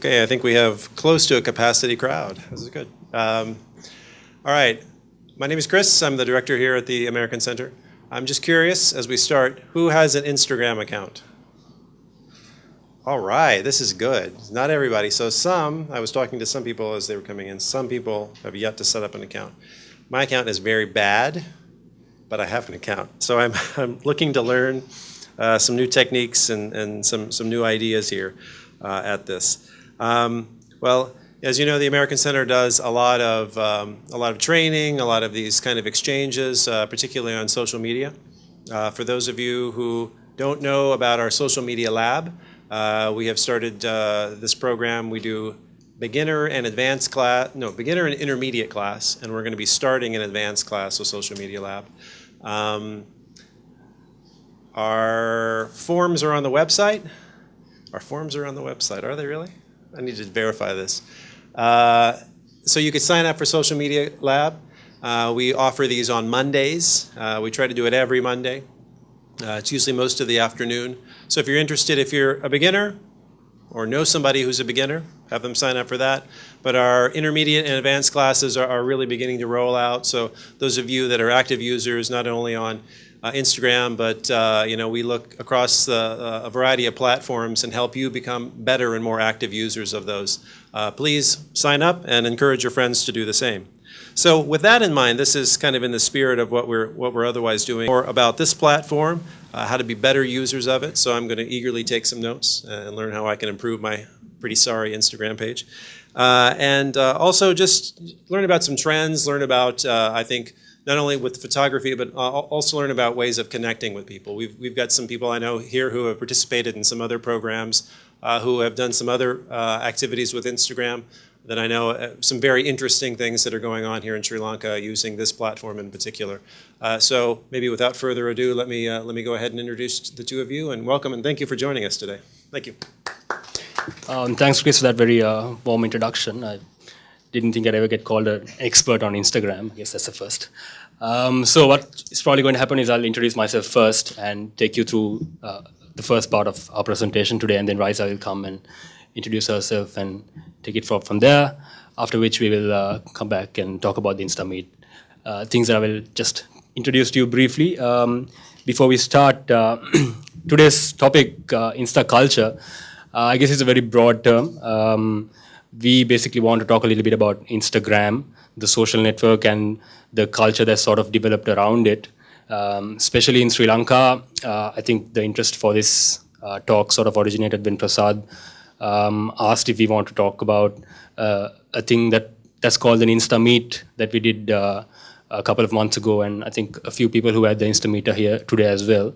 Okay, I think we have close to a capacity crowd. This is good. All right, my name is Chris. I'm the director here at the American Center. I'm just curious, as we start, who has an Instagram account? All right, this is good. Not everybody. So I was talking to some people as they were coming in, some people have yet to set up an account. My account is very bad, but I have an account. So I'm looking to learn some new techniques and some new ideas here at this. Well, as you know, the American Center does a lot of training, a lot of these kind of exchanges, particularly on social media. For those of you who don't know about our social media lab, we have started this program. We do beginner and intermediate class, and we're going to be starting an advanced class with Social Media Lab. Our forms are on the website. Our forms are on the website. Are they really? I need to verify this. So you could sign up for Social Media Lab. We offer these on Mondays. We try to do it every Monday. It's usually most of the afternoon. So if you're interested, if you're a beginner or know somebody who's a beginner, have them sign up for that. But our intermediate and advanced classes are really beginning to roll out. So those of you that are active users, not only on Instagram, but we look across a variety of platforms and help you become better and more active users of those. Please sign up and encourage your friends to do the same. So with that in mind, this is kind of in the spirit of what we're otherwise doing. More about this platform, how to be better users of it. So I'm going to eagerly take some notes and learn how I can improve my pretty sorry Instagram page. And also just learn about some trends, learn about, I think, not only with photography, but also learn about ways of connecting with people. We've got some people I know here who have participated in some other programs, who have done some other activities with Instagram that I know some very interesting things that are going on here in Sri Lanka using this platform in particular. So maybe without further ado, let me go ahead and introduce the two of you and welcome and thank you for joining us today. Thank you. Thanks, Chris, for that very warm introduction. I didn't think I'd ever get called an expert on Instagram. I guess that's the first. So what is probably going to happen is I'll introduce myself first and take you through the first part of our presentation today, and then Raisa will come and introduce herself and take it from there, after which we will come back and talk about the InstaMeet. Things that I will just introduce to you briefly. Before we start, today's topic, Insta culture, I guess it's a very broad term. We basically want to talk a little bit about Instagram, the social network, and the culture that's sort of developed around it. Especially in Sri Lanka, I think the interest for this talk sort of originated when Prasad asked if we want to talk about a thing that's called an InstaMeet that we did a couple of months ago, and I think a few people who had the InstaMeet are here today as well,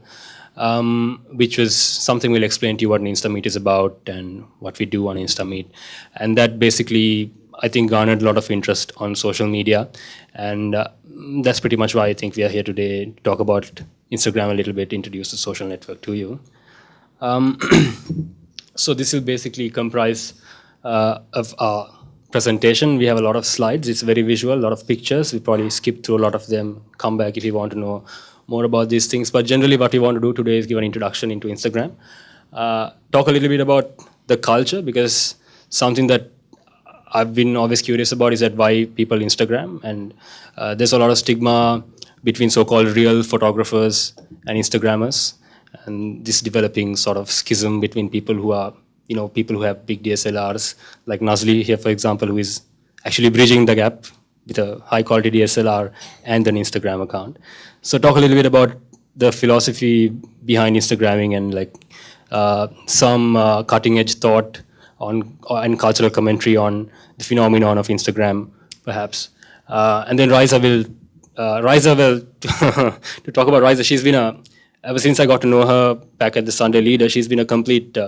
which was something we'll explain to you what an InstaMeet is about and what we do on InstaMeet. And that basically, I think, garnered a lot of interest on social media, and that's pretty much why I think we are here today to talk about Instagram a little bit, introduce the social network to you. So this will basically comprise of our presentation. We have a lot of slides. It's very visual, a lot of pictures. We probably skip through a lot of them, come back if you want to know more about these things. But generally what we want to do today is give an introduction into Instagram. Talk a little bit about the culture, because something that I've been always curious about is that why people Instagram. And there's a lot of stigma between so-called real photographers and Instagrammers. And this developing sort of schism between people who are, people who have big DSLRs, like Nazli here, for example, who is actually bridging the gap with a high quality DSLR and an Instagram account. So talk a little bit about the philosophy behind Instagramming and some cutting edge thought on and cultural commentary on the phenomenon of Instagram, perhaps. And then Raisa will to talk about Raisa, she's been ever since I got to know her back at the Sunday Leader, she's been a complete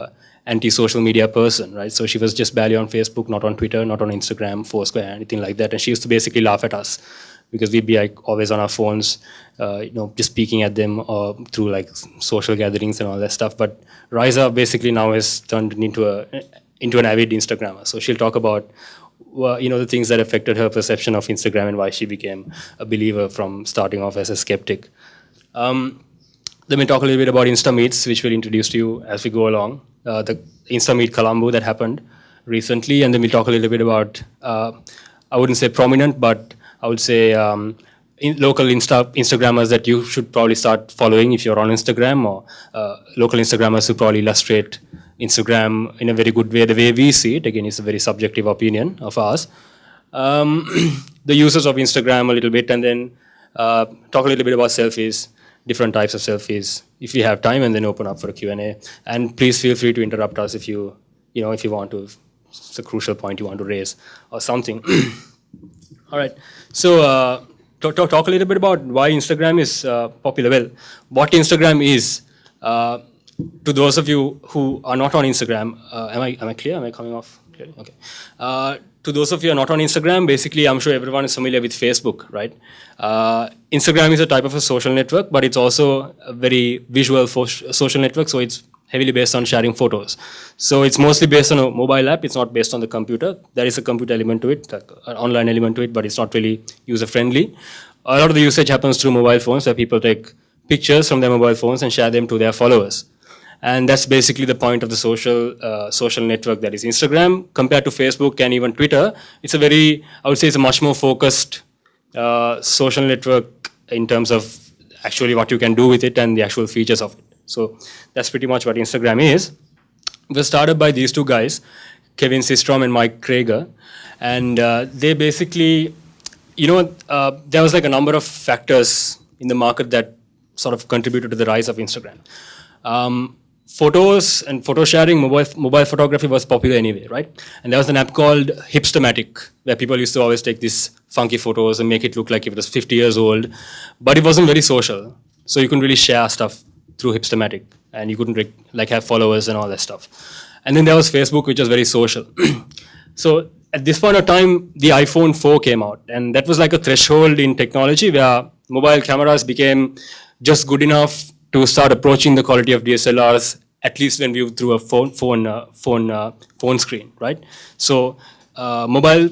anti-social media person, right? So she was just barely on Facebook, not on Twitter, not on Instagram, Foursquare, anything like that. And she used to basically laugh at us because we'd be always on our phones, just peeking at them or through social gatherings and all that stuff. But Raisa basically now has turned into an avid Instagrammer. So she'll talk about the things that affected her perception of Instagram and why she became a believer from starting off as a skeptic. Let me talk a little bit about InstaMeets, which we'll introduce to you as we go along. The InstaMeet Colombo that happened recently, and then we'll talk a little bit about, I wouldn't say prominent, but I would say local Instagrammers that you should probably start following if you're on Instagram, or local Instagrammers who probably illustrate Instagram in a very good way, the way we see it. Again, it's a very subjective opinion of ours. The uses of Instagram a little bit, and then talk a little bit about selfies, different types of selfies, if we have time, and then open up for a Q&A. And please feel free to interrupt us if you want to, it's a crucial point you want to raise or something. All right, so talk a little bit about why Instagram is popular. Well, what Instagram is, to those of you who are not on Instagram, am I clear? Am I coming off clearly? Okay. To those of you who are not on Instagram, basically, I'm sure everyone is familiar with Facebook, right? Instagram is a type of a social network, but it's also a very visual social network, so it's heavily based on sharing photos. So it's mostly based on a mobile app. It's not based on the computer. There is a computer element to it, like an online element to it, but it's not really user-friendly. A lot of the usage happens through mobile phones, where people take pictures from their mobile phones and share them to their followers. And that's basically the point of the social network that is Instagram. Compared to Facebook and even Twitter, it's a very, I would say it's a much more focused social network in terms of actually what you can do with it and the actual features of it. So that's pretty much what Instagram is. It was started by these two guys, Kevin Systrom and Mike Krieger. And they basically, there was like a number of factors in the market that sort of contributed to the rise of Instagram. Photos and photo sharing, mobile photography was popular anyway, right? And there was an app called Hipstamatic, where people used to always take these funky photos and make it look like it was 50 years old. But it wasn't very social. So you couldn't really share stuff through Hipstamatic, and you couldn't have followers and all that stuff. And then there was Facebook, which was very social. So at this point of time, the iPhone 4 came out, and that was like a threshold in technology where mobile cameras became just good enough to start approaching the quality of DSLRs, at least when viewed through a phone screen, right? So mobile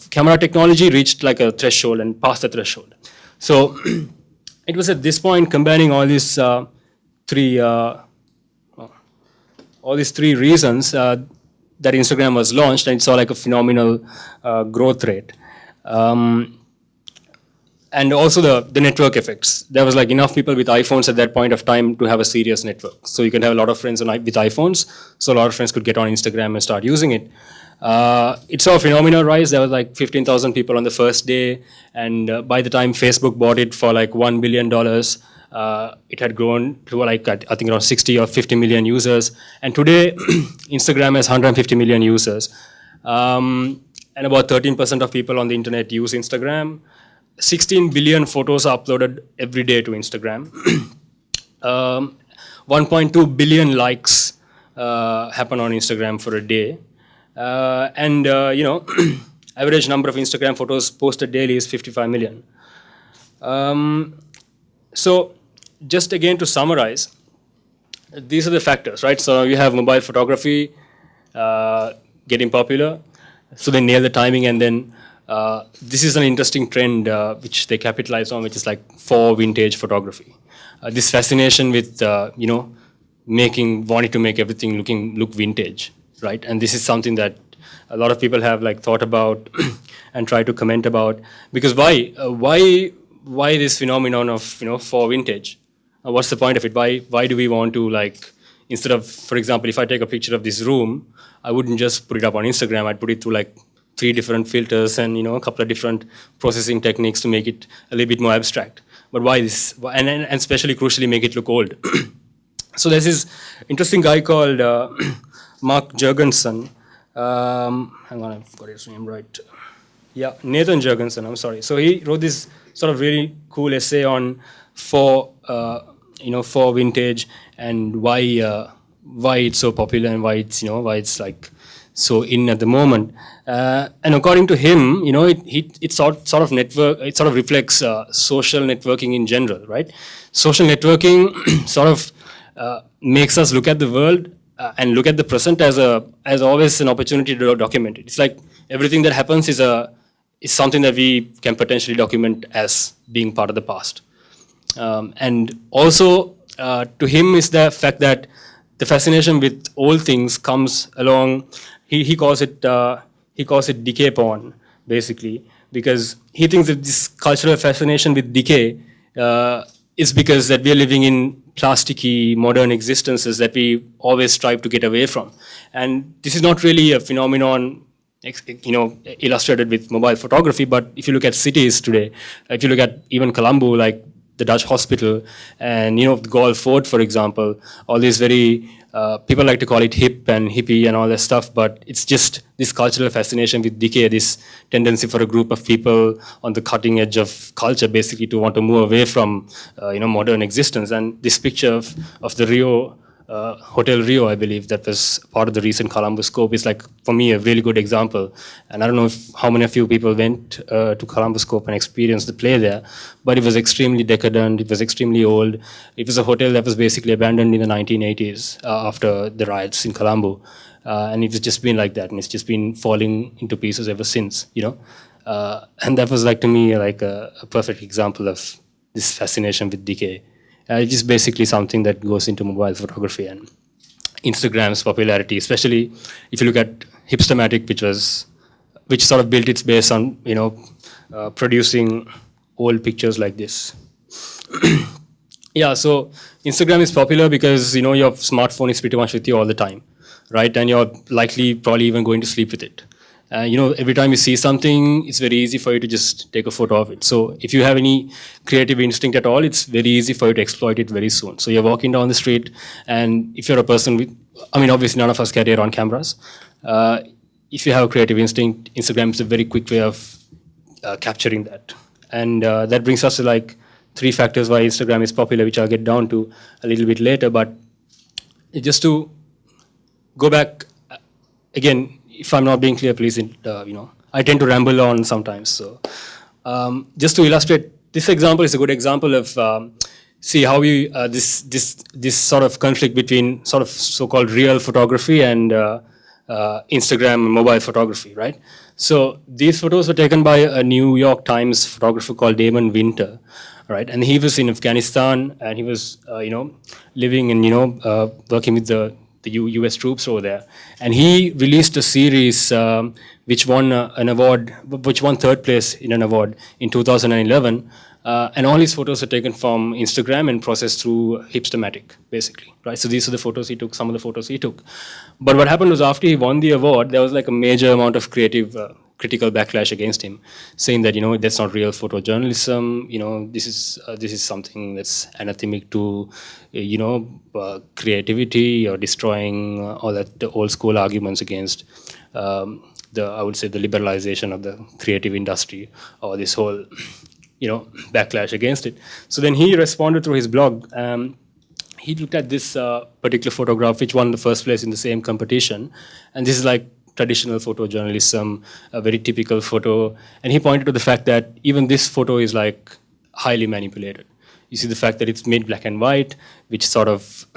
camera technology reached like a threshold and passed the threshold. So it was at this point combining all these three reasons that Instagram was launched, and it saw like a phenomenal growth rate. And also the network effects. There was like enough people with iPhones at that point of time to have a serious network. So you can have a lot of friends with iPhones. So a lot of friends could get on Instagram and start using it. It saw a phenomenal rise. There was like 15,000 people on the first day. And by the time Facebook bought it for like $1 billion, it had grown to like, I think around 60 or 50 million users. And today, Instagram has 150 million users. And about 13% of people on the internet use Instagram. 16 billion photos are uploaded every day to Instagram. 1.2 billion likes happen on Instagram for a day. Average number of Instagram photos posted daily is 55 million. So just again to summarize, these are the factors, right? So you have mobile photography getting popular. So they nail the timing, and then this is an interesting trend which they capitalize on, which is like for vintage photography. This fascination with wanting to make everything look vintage, right? And this is something that a lot of people have like thought about and try to comment about, because why this phenomenon of for vintage? What's the point of it? Why do we want to, like, instead of, for example, if I take a picture of this room, I wouldn't just put it up on Instagram. I'd put it through like 3 different filters and a couple of different processing techniques to make it a little bit more abstract. But why this? And especially crucially, make it look old. So there's this interesting guy called Mark Jurgensen. Hang on, I've got his name right. Yeah, Nathan Jurgensen. I'm sorry. So he wrote this sort of really cool essay on for vintage and why it's so popular and why it's like so in at the moment. And according to him, it sort of reflects social networking in general, right? Social networking sort of makes us look at the world and look at the present as always an opportunity to document it. It's like everything that happens is something that we can potentially document as being part of the past. And also to him is the fact that the fascination with old things comes along he calls it decay porn, basically, because he thinks that this cultural fascination with decay is because that we are living in plasticky modern existences that we always strive to get away from, and this is not really a phenomenon illustrated with mobile photography. But if you look at cities today, if you look at even Colombo, like the Dutch hospital, and the Galle Fort, for example, all these very people like to call it hip and hippie and all that stuff, but it's just this cultural fascination with decay, this tendency for a group of people on the cutting edge of culture, basically, to want to move away from modern existence. And this picture of the Rio. Hotel Rio, I believe, that was part of the recent Columbus Scope, is like, for me, a really good example. And I don't know how many of you people went to Columbus Scope and experienced the play there, but it was extremely decadent, it was extremely old. It was a hotel that was basically abandoned in the 1980s after the riots in Colombo. And it's just been like that, and it's just been falling into pieces ever since, and that was, like, to me, like a perfect example of this fascination with decay. It's just basically something that goes into mobile photography and Instagram's popularity, especially if you look at Hipstamatic, which sort of built its base on producing old pictures like this. Yeah, so Instagram is popular because your smartphone is pretty much with you all the time, right? And you're probably even going to sleep with it. Every time you see something, it's very easy for you to just take a photo of it. So if you have any creative instinct at all, it's very easy for you to exploit it very soon. So you're walking down the street, and if you're a person with, obviously none of us carry around cameras. If you have a creative instinct, Instagram is a very quick way of capturing that. And that brings us to like 3 factors why Instagram is popular, which I'll get down to a little bit later. But just to go back again, if I'm not being clear, please, I tend to ramble on sometimes. So just to illustrate, this example is a good example of see how we this sort of conflict between sort of so-called real photography and Instagram and mobile photography, right? So these photos were taken by a New York Times photographer called Damon Winter, right? And he was in Afghanistan, and he was living and working with the U.S. troops over there, and he released a series which won an award, which won 3rd place in an award in 2011, and all his photos are taken from Instagram and processed through Hipstamatic, basically, right? So these are the photos he took, some of the photos he took. But what happened was, after he won the award, there was like a major amount of critical backlash against him, saying that that's not real photojournalism. This is something that's anathemic to creativity, or destroying all that, the old school arguments against I would say the liberalization of the creative industry, or this whole backlash against it. So then he responded through his blog. He looked at this particular photograph, which won the 1st place in the same competition, and this is like traditional photojournalism, a very typical photo. And he pointed to the fact that even this photo is like highly manipulated. You see the fact that it's made black and white, which sort of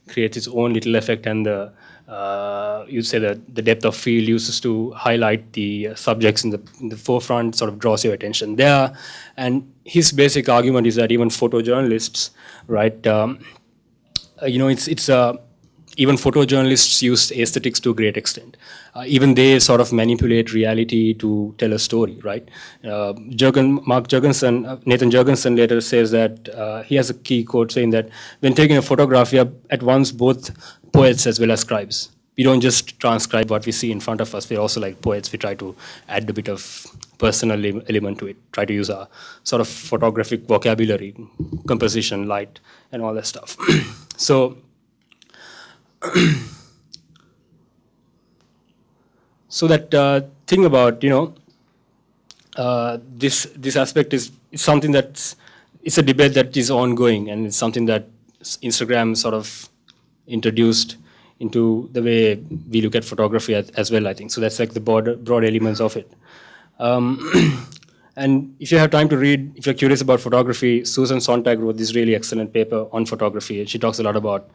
creates its own little effect, and you'd say that the depth of field uses to highlight the subjects in the forefront sort of draws your attention there. And his basic argument is that even photojournalists, right, even photojournalists use aesthetics to a great extent. Even they sort of manipulate reality to tell a story, right? Mark Jurgensen, Nathan Jurgensen later says that he has a key quote saying that when taking a photograph, we are at once both poets as well as scribes. We don't just transcribe what we see in front of us. We're also like poets. We try to add a bit of personal element to it, try to use a sort of photographic vocabulary, composition, light, and all that stuff. So that thing about this aspect is something it's a debate that is ongoing, and it's something that Instagram sort of introduced into the way we look at photography as well, I think. So that's like the broad elements of it. And if you have time to read, if you're curious about photography, Susan Sontag wrote this really excellent paper on photography. She talks a lot about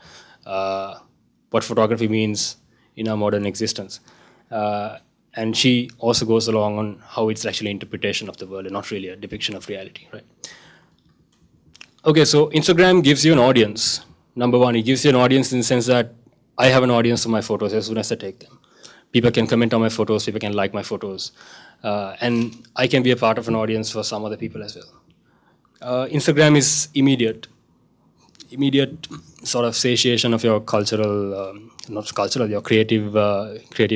what photography means in our modern existence. And she also goes along on how it's actually interpretation of the world and not really a depiction of reality, right? Okay, so Instagram gives you an audience. Number one, it gives you an audience in the sense that I have an audience for my photos as soon as I take them. People can comment on my photos, people can like my photos, and I can be a part of an audience for some other people as well. Instagram is immediate sort of satiation of your cultural, not cultural, your creative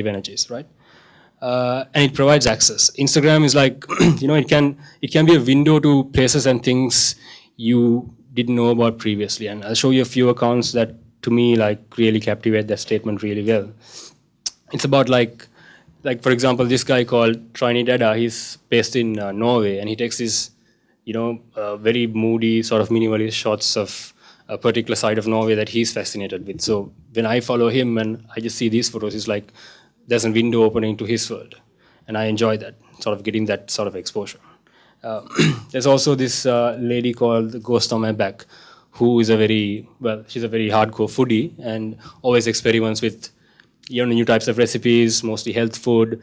energies, right? And it provides access. Instagram is like, it can be a window to places and things you didn't know about previously. And I'll show you a few accounts that to me like really captivate that statement really well. It's about like for example, this guy called Trinidada, he's based in Norway, and he takes these, very moody sort of minimalist shots of a particular side of Norway that he's fascinated with. So when I follow him and I just see these photos, it's like there's a window opening to his world. And I enjoy that, sort of getting that sort of exposure. There's also this lady called Ghost on My Back, who is she's a very hardcore foodie and always experiments with new types of recipes, mostly health food.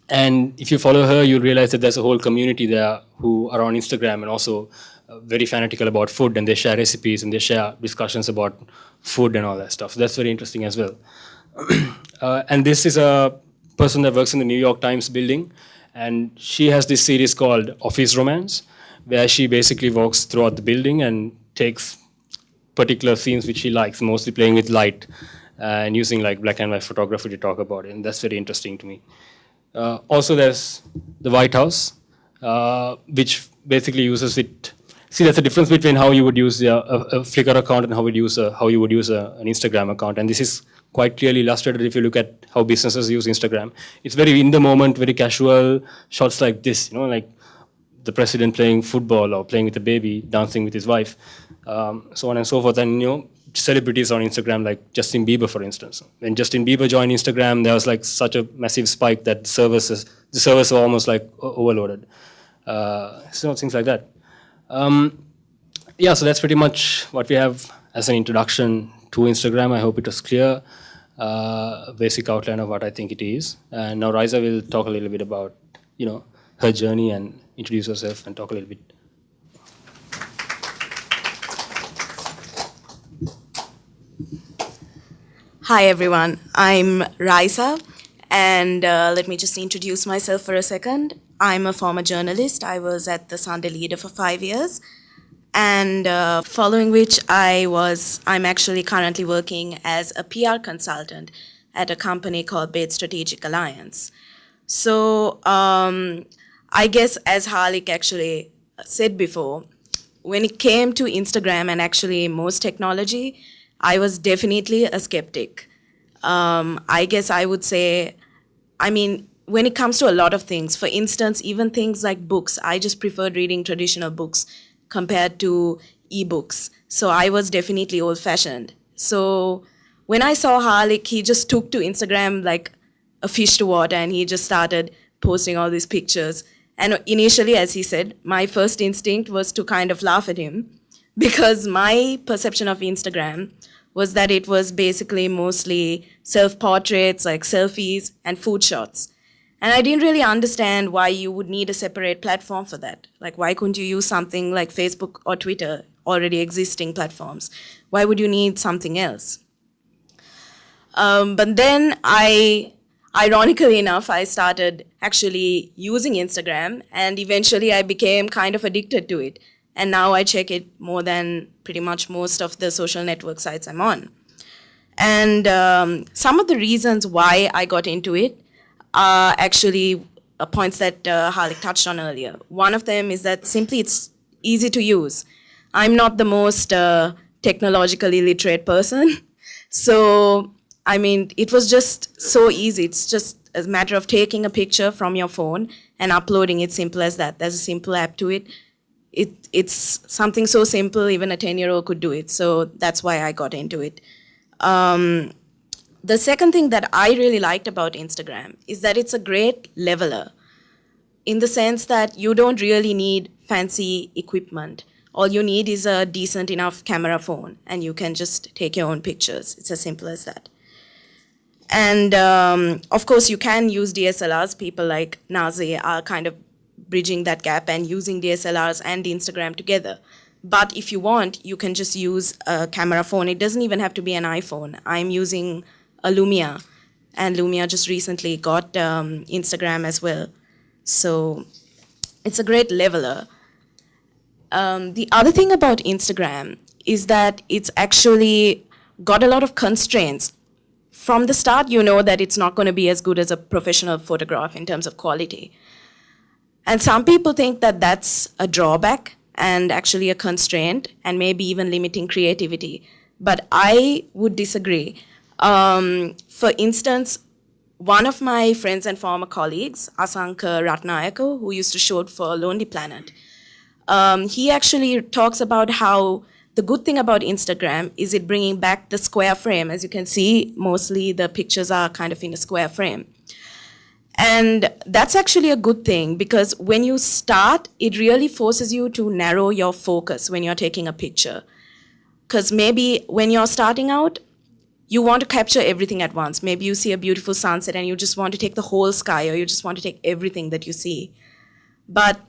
And if you follow her, you'll realize that there's a whole community there who are on Instagram and also very fanatical about food, and they share recipes and they share discussions about food and all that stuff. So that's very interesting as well. And this is a person that works in the New York Times building, and she has this series called Office Romance, where she basically walks throughout the building and takes particular scenes which she likes, mostly playing with light and using like black and white photography to talk about it, and that's very interesting to me. Also, there's the White House, which basically uses it. See, there's a difference between how you would use a Flickr account and how you would use an Instagram account. And this is quite clearly illustrated if you look at how businesses use Instagram. It's very in the moment, very casual shots like this, like the president playing football or playing with a baby, dancing with his wife, so on and so forth. And celebrities on Instagram, like Justin Bieber, for instance. When Justin Bieber joined Instagram, there was like such a massive spike that the servers were almost like overloaded. So things like that. So that's pretty much what we have as an introduction to Instagram. I hope it was clear, a basic outline of what I think it is. And now Raisa will talk a little bit about, her journey and introduce herself and talk a little bit. Hi everyone, I'm Raisa, and let me just introduce myself for a second. I'm a former journalist. I was at the Sunday Leader for 5 years, and following which I'm actually currently working as a PR consultant at a company called Bates Strategic Alliance. So I guess as Harlik actually said before, when it came to Instagram and actually most technology, I was definitely a skeptic. I guess I would say, when it comes to a lot of things, for instance, even things like books, I just preferred reading traditional books compared to ebooks. So I was definitely old-fashioned. So when I saw Harlik, he just took to Instagram like a fish to water, and he just started posting all these pictures. And initially, as he said, my first instinct was to kind of laugh at him, because my perception of Instagram was that it was basically mostly self-portraits, like selfies and food shots. And I didn't really understand why you would need a separate platform for that. Like, why couldn't you use something like Facebook or Twitter, already existing platforms? Why would you need something else? But then ironically enough, I started actually using Instagram, and eventually I became kind of addicted to it. And now I check it more than pretty much most of the social network sites I'm on. And some of the reasons why I got into it are actually points that Harlik touched on earlier. One of them is that simply it's easy to use. I'm not the most technologically literate person. So, it was just so easy. It's just a matter of taking a picture from your phone and uploading it, simple as that. There's a simple app to it. It's something so simple, even a 10-year-old could do it. So that's why I got into it. The second thing that I really liked about Instagram is that it's a great leveler, in the sense that you don't really need fancy equipment. All you need is a decent enough camera phone, and you can just take your own pictures. It's as simple as that. And of course, you can use DSLRs. People like Nazi are kind of bridging that gap and using DSLRs and Instagram together. But if you want, you can just use a camera phone. It doesn't even have to be an iPhone. I'm using a Lumia and Lumia just recently got Instagram as well. So it's a great leveler. The other thing about Instagram is that it's actually got a lot of constraints. From the start, you know that it's not going to be as good as a professional photograph in terms of quality. And some people think that that's a drawback and actually a constraint and maybe even limiting creativity. But I would disagree. For instance, one of my friends and former colleagues, Asanka Ratnayaka, who used to shoot for Lonely Planet, he actually talks about how the good thing about Instagram is it bringing back the square frame. As you can see, mostly the pictures are kind of in a square frame. And that's actually a good thing because when you start, it really forces you to narrow your focus when you're taking a picture. Because maybe when you're starting out, you want to capture everything at once. Maybe you see a beautiful sunset and you just want to take the whole sky, or you just want to take everything that you see. But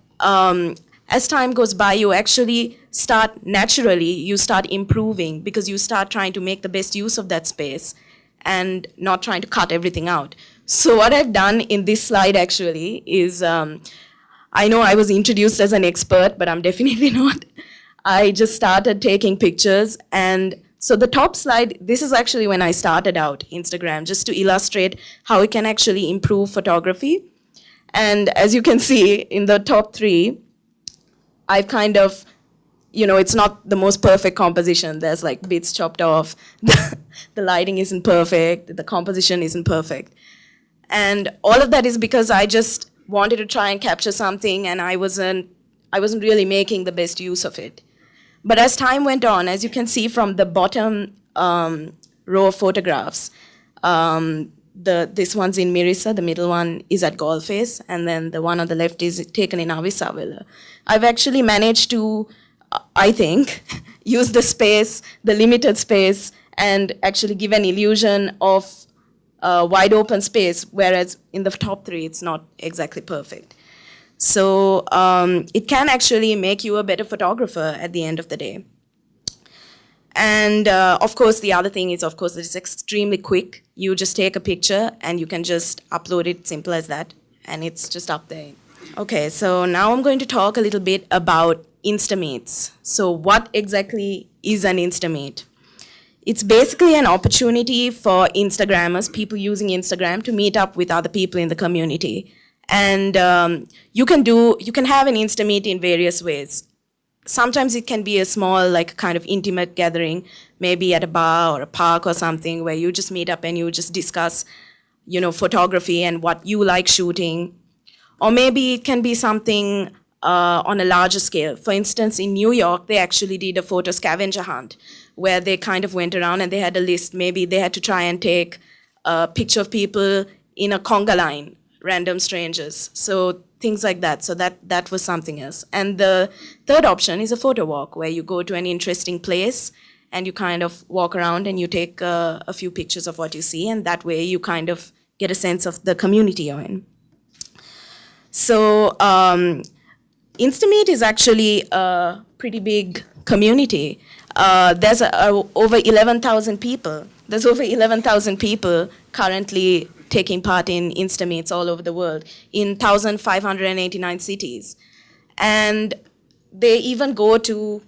as time goes by, you actually start naturally, you start improving because you start trying to make the best use of that space and not trying to cut everything out. So what I've done in this slide actually is, I know I was introduced as an expert, but I'm definitely not. I just started taking pictures. And so the top slide, this is actually when I started out Instagram, just to illustrate how it can actually improve photography. And as you can see in the top three, I've kind of, it's not the most perfect composition. There's like bits chopped off. The lighting isn't perfect. The composition isn't perfect. And all of that is because I just wanted to try and capture something and I wasn't really making the best use of it. But as time went on, as you can see from the bottom row of photographs, this one's in Mirissa, the middle one is at Golface, and then the one on the left is taken in Avisavilla. I've actually managed to, I think, use the space, the limited space, and actually give an illusion of wide open space, whereas in the top three, it's not exactly perfect. So it can actually make you a better photographer at the end of the day. And of course, the other thing is, of course, it's extremely quick. You just take a picture and you can just upload it, simple as that, and it's just up there. Okay, so now I'm going to talk a little bit about Instameets. So what exactly is an Instameet? It's basically an opportunity for Instagrammers, people using Instagram, to meet up with other people in the community. And you can have an Instameet in various ways. Sometimes it can be a small, like, kind of intimate gathering, maybe at a bar or a park or something, where you just meet up and you just discuss, photography and what you like shooting. Or maybe it can be something on a larger scale. For instance, in New York, they actually did a photo scavenger hunt where they kind of went around and they had a list. Maybe they had to try and take a picture of people in a conga line, random strangers. So things like that. So that was something else. And the third option is a photo walk, where you go to an interesting place and you kind of walk around and you take a few pictures of what you see, and that way you kind of get a sense of the community you're in. So Instameet is actually a pretty big community. There's over 11,000 people. There's over 11,000 people currently taking part in Instameets all over the world in 1,589 cities. And they even go to,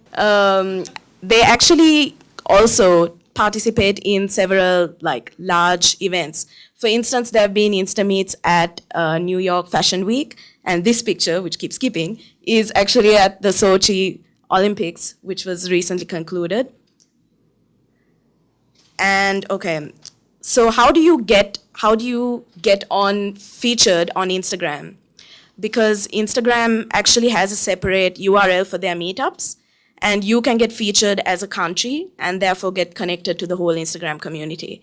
they actually also participate in several large events. For instance, there have been Instameets at New York Fashion Week, and this picture, which keeps skipping, is actually at the Sochi Olympics, which was recently concluded. And okay, so how do you get on featured on Instagram? Because Instagram actually has a separate URL for their meetups, and you can get featured as a country and therefore get connected to the whole Instagram community.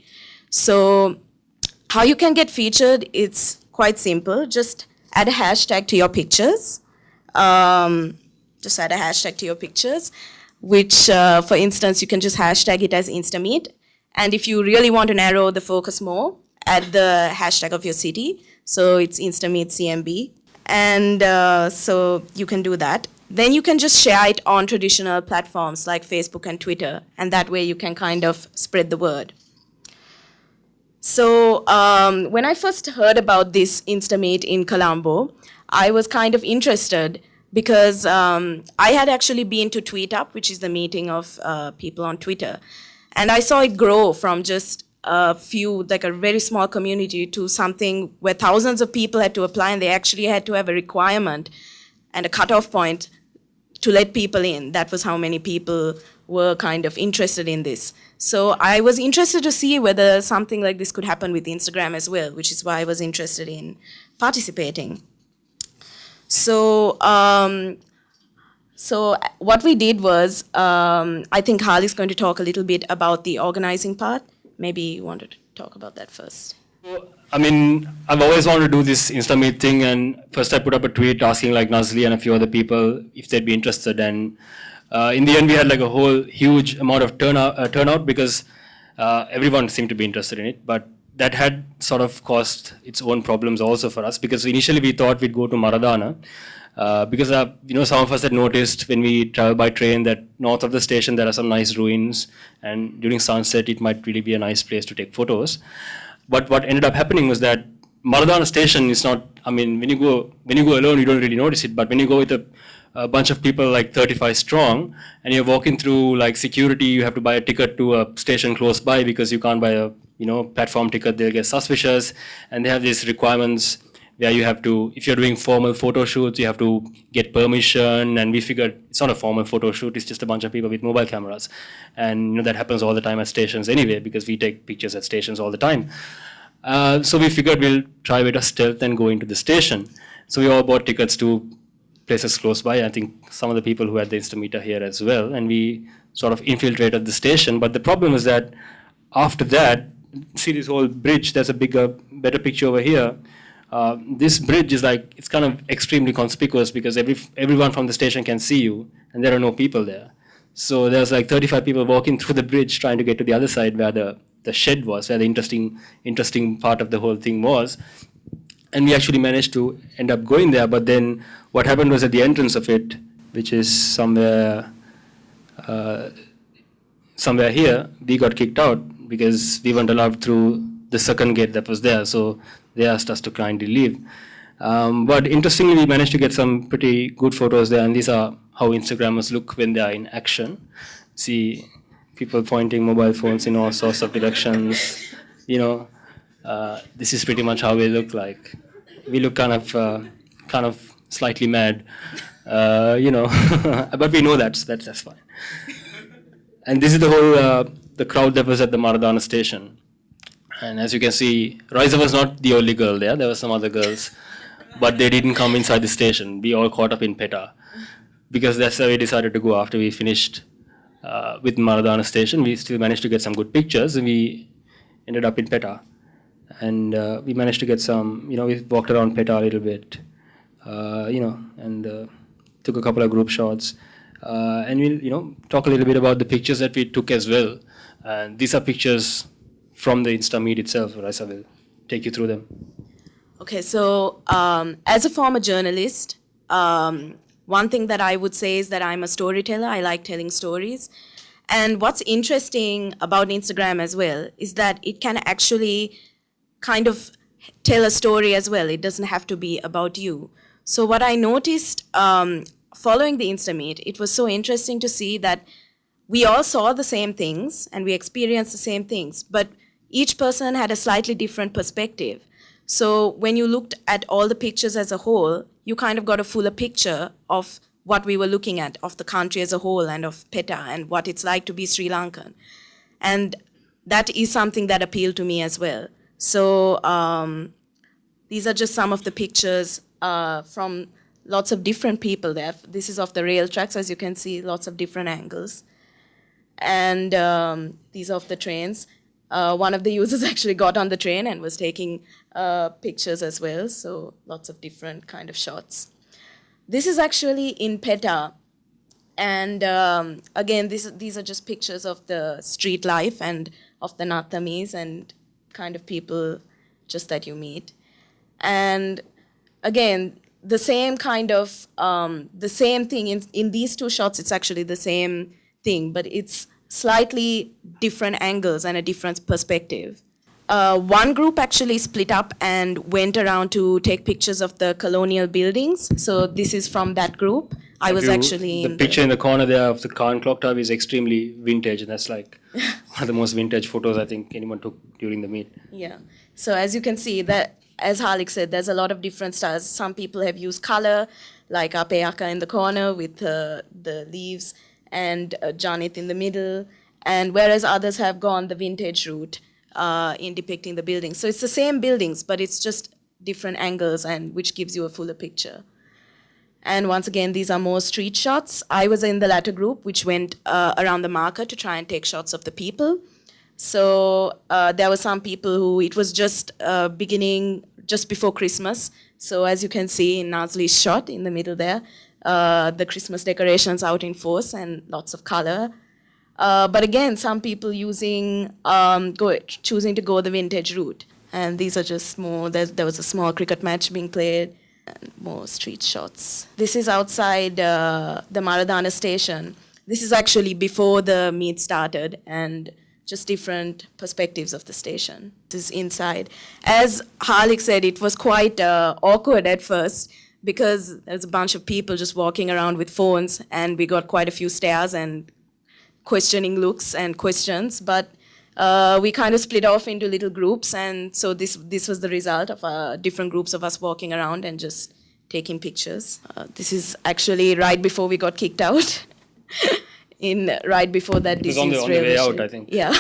So how you can get featured, it's quite simple. Just add a hashtag to your pictures. Just add a hashtag to your pictures, which, for instance, you can just hashtag it as Instameet. And if you really want to narrow the focus more, add the hashtag of your city. So it's Instameet CMB. And so you can do that. Then you can just share it on traditional platforms like Facebook and Twitter. And that way you can kind of spread the word. So when I first heard about this InstaMeet in Colombo, I was kind of interested because I had actually been to TweetUp, which is the meeting of people on Twitter, and I saw it grow from just a few, like a very small community, to something where thousands of people had to apply, and they actually had to have a requirement and a cutoff point to let people in. That was how many people were kind of interested in this. So I was interested to see whether something like this could happen with Instagram as well, which is why I was interested in participating. So, so what we did was, I think Harley's going to talk a little bit about the organizing part. Maybe you wanted to talk about that first. I mean, I've always wanted to do this InstaMeet thing, and first I put up a tweet asking like Nazli and a few other people if they'd be interested, and in the end we had like a whole huge amount of turnout because everyone seemed to be interested in it, but that had sort of caused its own problems also for us, because initially we thought we'd go to Maradana, because some of us had noticed when we travel by train that north of the station there are some nice ruins, and during sunset it might really be a nice place to take photos. But what ended up happening was that Maradana station is not, I mean, when you go alone, you don't really notice it. But when you go with a bunch of people like 35 strong, and you're walking through like security, you have to buy a ticket to a station close by because you can't buy a platform ticket. They'll get suspicious, and they have these requirements where you have to, if you're doing formal photo shoots, you have to get permission. And we figured it's not a formal photo shoot; it's just a bunch of people with mobile cameras, and that happens all the time at stations anyway, because we take pictures at stations all the time. So we figured we'll try a bit of stealth and go into the station. So we all bought tickets to places close by. I think some of the people who had the Instameet are here as well, and we sort of infiltrated the station. But the problem is that after that, see this whole bridge, there's a better picture over here. This bridge is like, it's kind of extremely conspicuous because everyone from the station can see you, and there are no people there. So there's like 35 people walking through the bridge trying to get to the other side where the shed was, where the interesting part of the whole thing was. And we actually managed to end up going there. But then what happened was at the entrance of it, which is somewhere here, we got kicked out because we weren't allowed through the second gate that was there. So they asked us to kindly leave. But interestingly, we managed to get some pretty good photos there, and these are how Instagrammers look when they are in action. See people pointing mobile phones in all sorts of directions. This is pretty much how we look like. We look kind of slightly mad, but we know that's fine. And this is the whole the crowd that was at the Maradana station. And as you can see, Raisa was not the only girl there. There were some other girls, but they didn't come inside the station. We all caught up in PETA, because that's where we decided to go after we finished with Maradana station. We still managed to get some good pictures, and we ended up in PETA. And we managed to get some, we walked around PETA a little bit, and took a couple of group shots. And we'll, talk a little bit about the pictures that we took as well. And these are pictures from the InstaMeet itself. Raisa will take you through them. Okay, so as a former journalist, one thing that I would say is that I'm a storyteller. I like telling stories. And what's interesting about Instagram as well is that it can actually kind of tell a story as well. It doesn't have to be about you. So what I noticed following the InstaMeet, it was so interesting to see that we all saw the same things and we experienced the same things, but each person had a slightly different perspective. So when you looked at all the pictures as a whole, you kind of got a fuller picture of what we were looking at, of the country as a whole and of PETA and what it's like to be Sri Lankan. And that is something that appealed to me as well. So these are just some of the pictures from lots of different people there. This is of the rail tracks, as you can see, lots of different angles. And these are of the trains. One of the users actually got on the train and was taking pictures as well, so lots of different kind of shots. This is actually in PETA, and again, these are just pictures of the street life and of the Nathamis and kind of people just that you meet. And again, the same kind of, the same thing in these two shots, it's actually the same thing, but it's slightly different angles and a different perspective. One group actually split up and went around to take pictures of the colonial buildings. So this is from that group. I was actually The in picture in the corner there of the Khan clock tower is extremely vintage, and that's like one of the most vintage photos I think anyone took during the meet. Yeah. So as you can see, that as Harlik said, there's a lot of different styles. Some people have used color, like Apeyaka in the corner with the leaves, and Janit in the middle, and whereas others have gone the vintage route in depicting the buildings. So it's the same buildings, but it's just different angles, and which gives you a fuller picture. And once again, these are more street shots. I was in the latter group, which went around the market to try and take shots of the people. So there were some people who, it was just beginning just before Christmas. So as you can see in Nazli's shot in the middle there, the Christmas decorations out in force and lots of color. But again, some people choosing to go the vintage route. And these are just more, there was a small cricket match being played, and more street shots. This is outside the Maradana station. This is actually before the meet started, and just different perspectives of the station. This is inside. As Harlik said, it was quite awkward at first because there's a bunch of people just walking around with phones, and we got quite a few stares and questioning looks and questions, but we kind of split off into little groups, and so this was the result of different groups of us walking around and just taking pictures. This is actually right before we got kicked out, right before that It was on disused the way railway out, shed. I think. Yeah.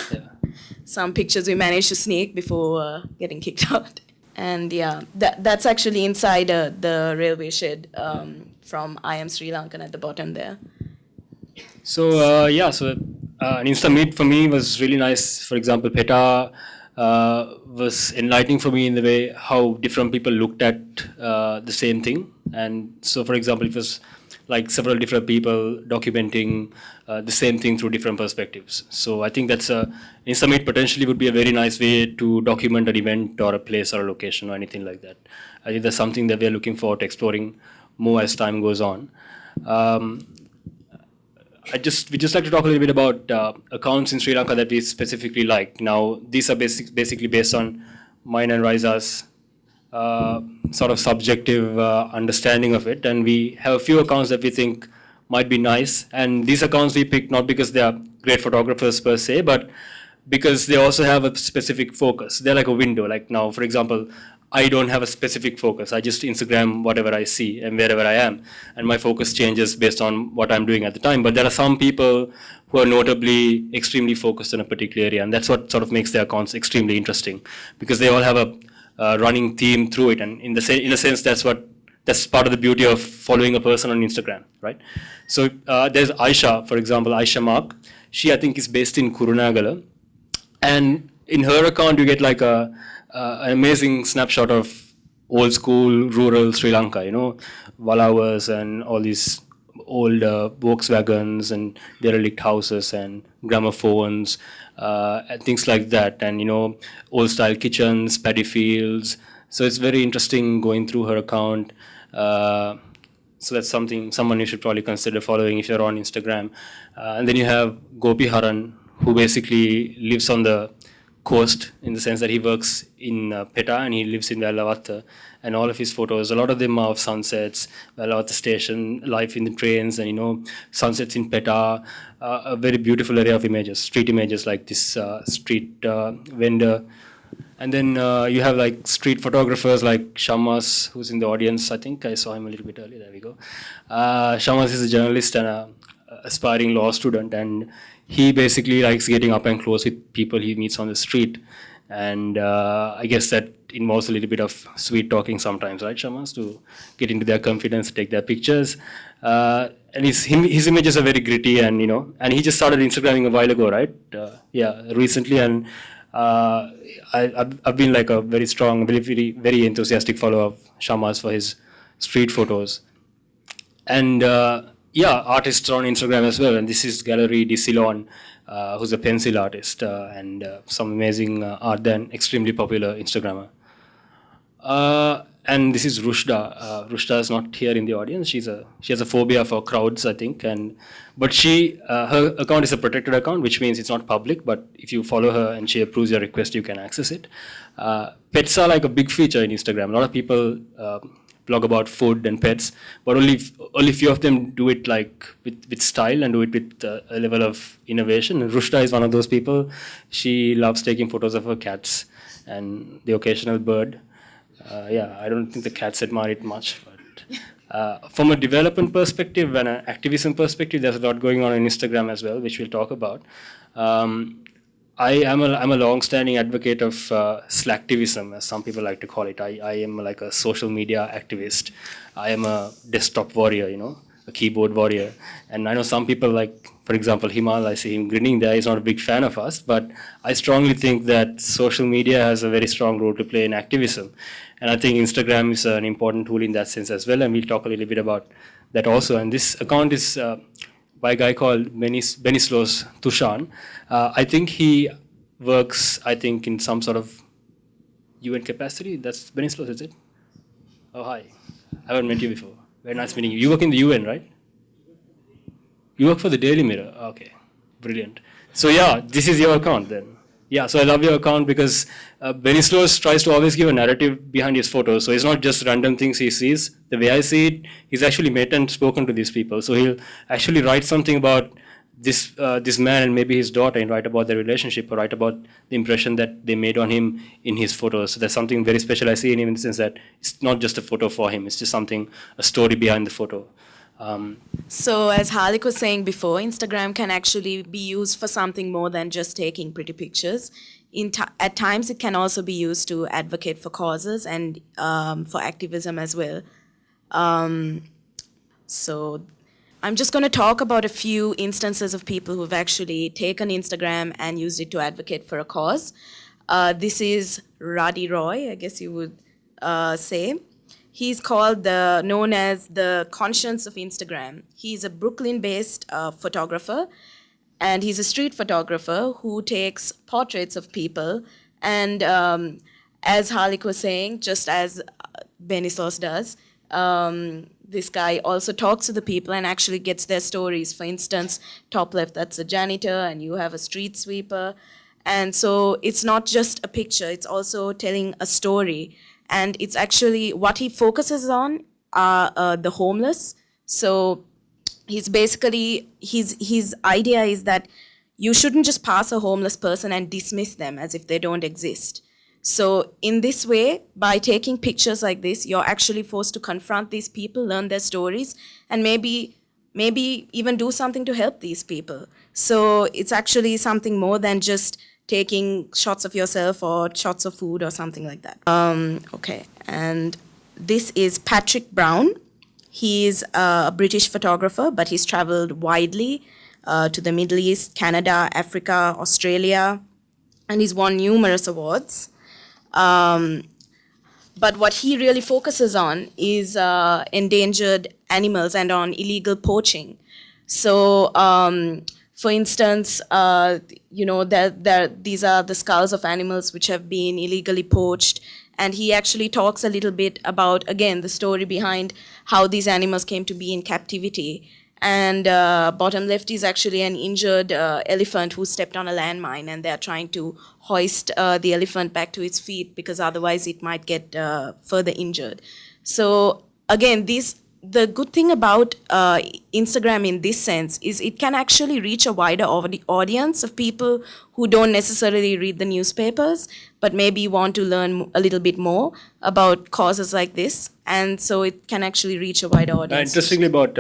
Some pictures we managed to sneak before getting kicked out. And yeah, that's actually inside the railway shed from I Am Sri Lankan at the bottom there. So an Insta meet for me was really nice. For example, PETA was enlightening for me in the way how different people looked at the same thing. And so, for example, it was like several different people documenting the same thing through different perspectives. So I think that's Insta meet potentially would be a very nice way to document an event or a place or a location or anything like that. I think that's something that we're looking forward to exploring more as time goes on. We just like to talk a little bit about accounts in Sri Lanka that we specifically like. Now, these are basically based on mine and Raiza's sort of subjective understanding of it, and we have a few accounts that we think might be nice. And these accounts we picked not because they are great photographers per se, but because they also have a specific focus. They're like a window. Like now, for example, I don't have a specific focus. I just Instagram whatever I see and wherever I am. And my focus changes based on what I'm doing at the time. But there are some people who are notably extremely focused on a particular area. And that's what sort of makes their accounts extremely interesting, because they all have a running theme through it. And in a sense, that's part of the beauty of following a person on Instagram, right? So there's Aisha, for example, Aisha Mark. She, I think, is based in Kurunagala. And in her account, you get like an amazing snapshot of old school rural Sri Lanka, Walawars and all these old Volkswagens and derelict houses and gramophones and things like that, and old style kitchens, paddy fields. So it's very interesting going through her account. So that's someone you should probably consider following if you're on Instagram. And then you have Gopi Haran, who basically lives on the coast in the sense that he works in PETA and he lives in Velavatta, and all of his photos, a lot of them are of sunsets, Velavatta station, life in the trains, and sunsets in PETA, a very beautiful area of images, street images like this street vendor. And then you have like street photographers like Shamas, who's in the audience. I think I saw him a little bit earlier. There we go. Shamas is a journalist and an aspiring law student, and he basically likes getting up and close with people he meets on the street. And I guess that involves a little bit of sweet talking sometimes, right, Shamas, to get into their confidence, take their pictures. And his images are very gritty, and and he just started Instagramming a while ago, right? Recently, and I've been like a very strong, very, very enthusiastic follower of Shamas for his street photos. And artists on Instagram as well. And this is Gallery de Ceylon, who's a pencil artist and some amazing art, then extremely popular Instagrammer. and this is Rushda. Rushda is not here in the audience. She has a phobia for crowds, I think, but her account is a protected account, which means it's not public. But if you follow her and she approves your request, you can access it. Pets are like a big feature in Instagram. A lot of people blog about food and pets, but only few of them do it like with style and do it with a level of innovation. And Rushda is one of those people. She loves taking photos of her cats and the occasional bird. I don't think the cats admire it much, but from a development perspective and an activism perspective, there's a lot going on Instagram as well, which we'll talk about. I'm a long-standing advocate of Slacktivism, as some people like to call it. I am like a social media activist. I am a desktop warrior, a keyboard warrior. And I know some people like, for example, Himal, I see him grinning there, he's not a big fan of us, but I strongly think that social media has a very strong role to play in activism. And I think Instagram is an important tool in that sense as well, and we'll talk a little bit about that also. And this account is by a guy called Benislos Tushan. I think he works, in some sort of UN capacity. That's Benislos, is it? Oh, hi. I haven't met you before. Very nice meeting you. You work in the UN, right? You work for the Daily Mirror. Okay, brilliant. So yeah, this is your account then. Yeah, so I love your account because Benislos tries to always give a narrative behind his photos. So it's not just random things he sees. The way I see it, he's actually met and spoken to these people. So he'll actually write something about this man and maybe his daughter and write about their relationship or write about the impression that they made on him in his photos. So there's something very special I see in him in the sense that it's not just a photo for him. It's just a story behind the photo. So as Harlik was saying before, Instagram can actually be used for something more than just taking pretty pictures. At times, it can also be used to advocate for causes and for activism as well. So I'm just going to talk about a few instances of people who've actually taken Instagram and used it to advocate for a cause. This is Radhi Roy, I guess you would say. He's known as the conscience of Instagram. He's a Brooklyn-based photographer, and he's a street photographer who takes portraits of people. And as Harlik was saying, just as Benislos does, this guy also talks to the people and actually gets their stories. For instance, top left, that's a janitor, and you have a street sweeper. And so it's not just a picture, it's also telling a story. And it's actually what he focuses on are the homeless. So he's basically, his idea is that you shouldn't just pass a homeless person and dismiss them as if they don't exist. So in this way, by taking pictures like this, you're actually forced to confront these people, learn their stories, and maybe even do something to help these people. So it's actually something more than just taking shots of yourself or shots of food or something like that. Okay, and this is Patrick Brown. He's a British photographer, but he's traveled widely to the Middle East, Canada, Africa, Australia, and he's won numerous awards. But what he really focuses on is endangered animals and on illegal poaching. So, for instance, these are the skulls of animals which have been illegally poached. And he actually talks a little bit about, again, the story behind how these animals came to be in captivity. And bottom left is actually an injured elephant who stepped on a landmine, and they're trying to hoist the elephant back to its feet because otherwise it might get further injured. So again, the good thing about Instagram in this sense is it can actually reach a wider audience of people who don't necessarily read the newspapers, but maybe want to learn a little bit more about causes like this. And so it can actually reach a wider audience. Interestingly about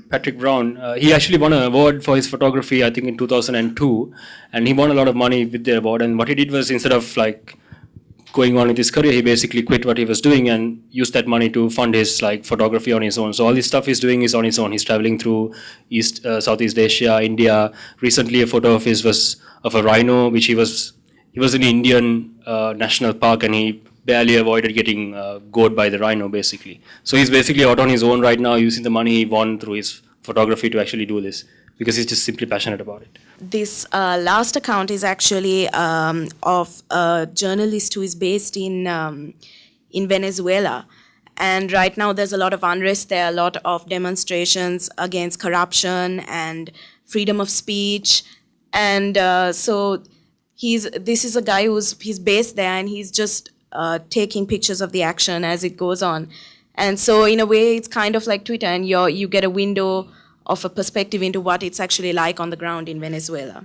Patrick Brown, he actually won an award for his photography, I think in 2002, and he won a lot of money with the award. And what he did was, instead of like going on with his career, he basically quit what he was doing and used that money to fund his photography on his own. So all this stuff he's doing is on his own. He's traveling through Southeast Asia, India. Recently, a photo of his was of a rhino, which he was in the Indian national park, and he barely avoided getting gored by the rhino, basically. So he's basically out on his own right now, using the money he won through his photography to actually do this, because he's just simply passionate about it. This last account is actually of a journalist who is based in Venezuela. And right now there's a lot of unrest there, a lot of demonstrations against corruption and freedom of speech. And so this is a guy he's based there, and he's just taking pictures of the action as it goes on. And so in a way, it's kind of like Twitter, and you get a window of a perspective into what it's actually like on the ground in Venezuela.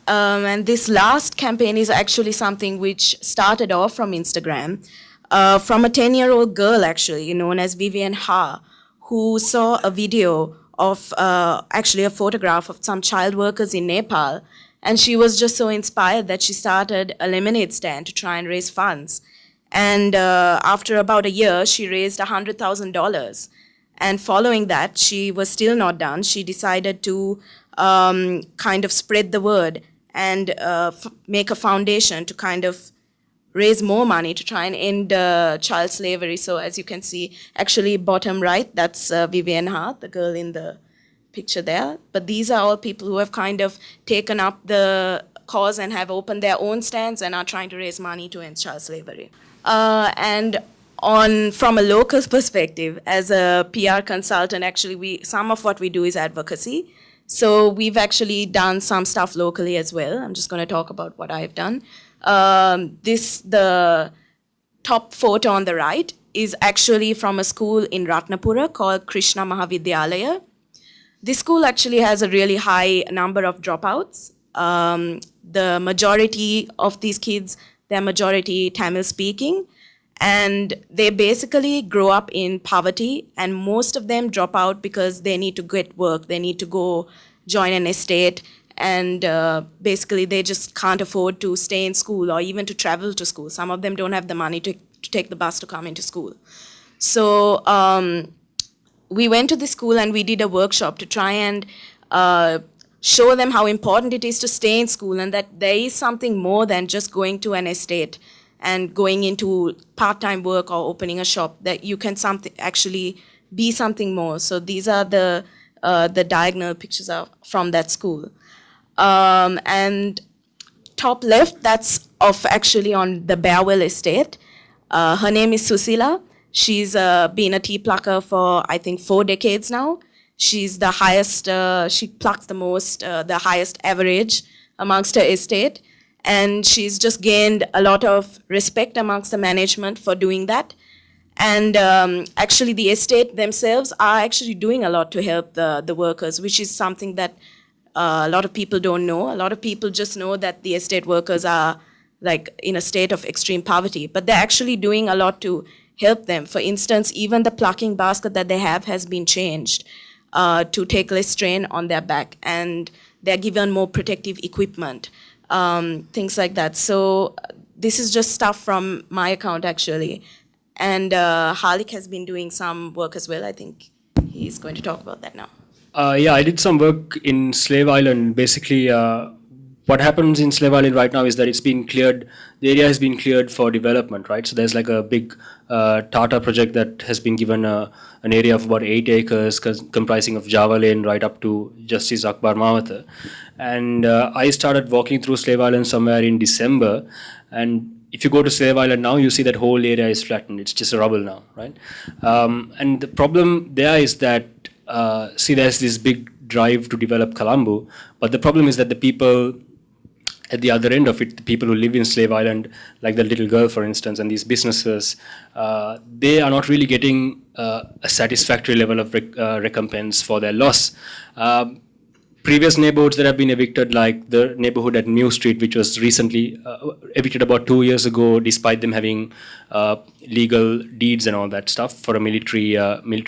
And this last campaign is actually something which started off from Instagram, from a 10-year-old girl, actually, known as Vivian Ha, who saw a video of actually a photograph of some child workers in Nepal. And she was just so inspired that she started a lemonade stand to try and raise funds. And after about a year, she raised $100,000. And following that, she was still not done. She decided to kind of spread the word and make a foundation to kind of raise more money to try and end child slavery. So as you can see, actually bottom right, that's Vivian Ha, the girl in the picture there. But these are all people who have kind of taken up the cause and have opened their own stands and are trying to raise money to end child slavery. And from a local perspective, as a PR consultant, actually some of what we do is advocacy. So we've actually done some stuff locally as well. I'm just going to talk about what I've done. The top photo on the right is actually from a school in Ratnapura called Krishna Mahavidyalaya. This school actually has a really high number of dropouts. The majority of these kids, they're majority Tamil speaking, and they basically grow up in poverty, and most of them drop out because they need to get work, they need to go join an estate, and basically they just can't afford to stay in school or even to travel to school. Some of them don't have the money to take the bus to come into school. So we went to the school and we did a workshop to try and show them how important it is to stay in school, and that there is something more than just going to an estate and going into part-time work or opening a shop, that you can actually be something more. So these are the diagonal pictures from that school. And top left, that's actually on the Bearwell estate. Her name is Susila. She's been a tea plucker for, I think, 4 decades now. She's the highest, she plucks the highest average amongst her estate. And she's just gained a lot of respect amongst the management for doing that. And actually the estate themselves are actually doing a lot to help the workers, which is something that a lot of people don't know. A lot of people just know that the estate workers are like in a state of extreme poverty, but they're actually doing a lot to help them. For instance, even the plucking basket that they have has been changed to take less strain on their back, and they're given more protective equipment, things like that. So this is just stuff from my account, actually. And Harlik has been doing some work as well. I think he's going to talk about that now. Yeah, I did some work in Slave Island. Basically, what happens in Slave Island right now is that it's been cleared, the area has been cleared for development, right? So there's like a big Tata project that has been given an area of about 8 acres comprising of Java Lane right up to Justice Akbar Mawata. And I started walking through Slave Island somewhere in December, and if you go to Slave Island now, you see that whole area is flattened. It's just a rubble now, right? And the problem there is that, there's this big drive to develop Colombo, but the problem is that the people at the other end of it, the people who live in Slave Island, like the little girl, for instance, and these businesses, they are not really getting a satisfactory level of recompense for their loss. Previous neighborhoods that have been evicted, like the neighborhood at New Street, which was recently evicted about 2 years ago, despite them having legal deeds and all that stuff for a military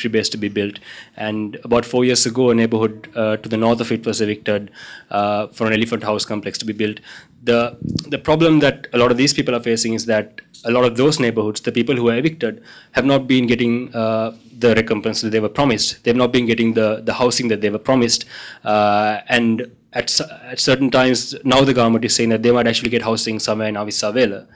base to be built. And about 4 years ago, a neighborhood to the north of it was evicted for an elephant house complex to be built. The problem that a lot of these people are facing is that a lot of those neighborhoods, the people who are evicted, have not been getting the recompense that they were promised. They've not been getting the housing that they were promised. And at certain times, now the government is saying that they might actually get housing somewhere in Avissa Vela.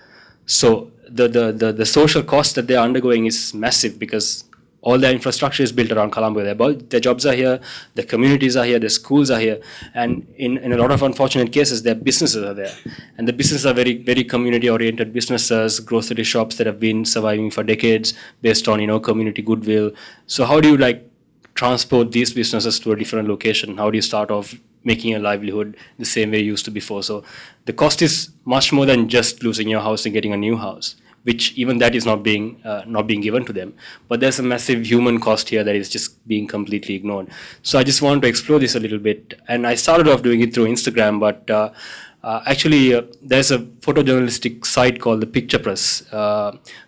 So the social cost that they're undergoing is massive, because all their infrastructure is built around Colombo. Their jobs are here, their communities are here, their schools are here, and in a lot of unfortunate cases, their businesses are there. And the businesses are very, very community-oriented businesses, grocery shops that have been surviving for decades based on, community goodwill. So how do you transport these businesses to a different location? How do you start off making a livelihood the same way you used to before? So the cost is much more than just losing your house and getting a new house, which even that is not being given to them. But there's a massive human cost here that is just being completely ignored. So I just wanted to explore this a little bit. And I started off doing it through Instagram, but actually there's a photojournalistic site called the Picture Press,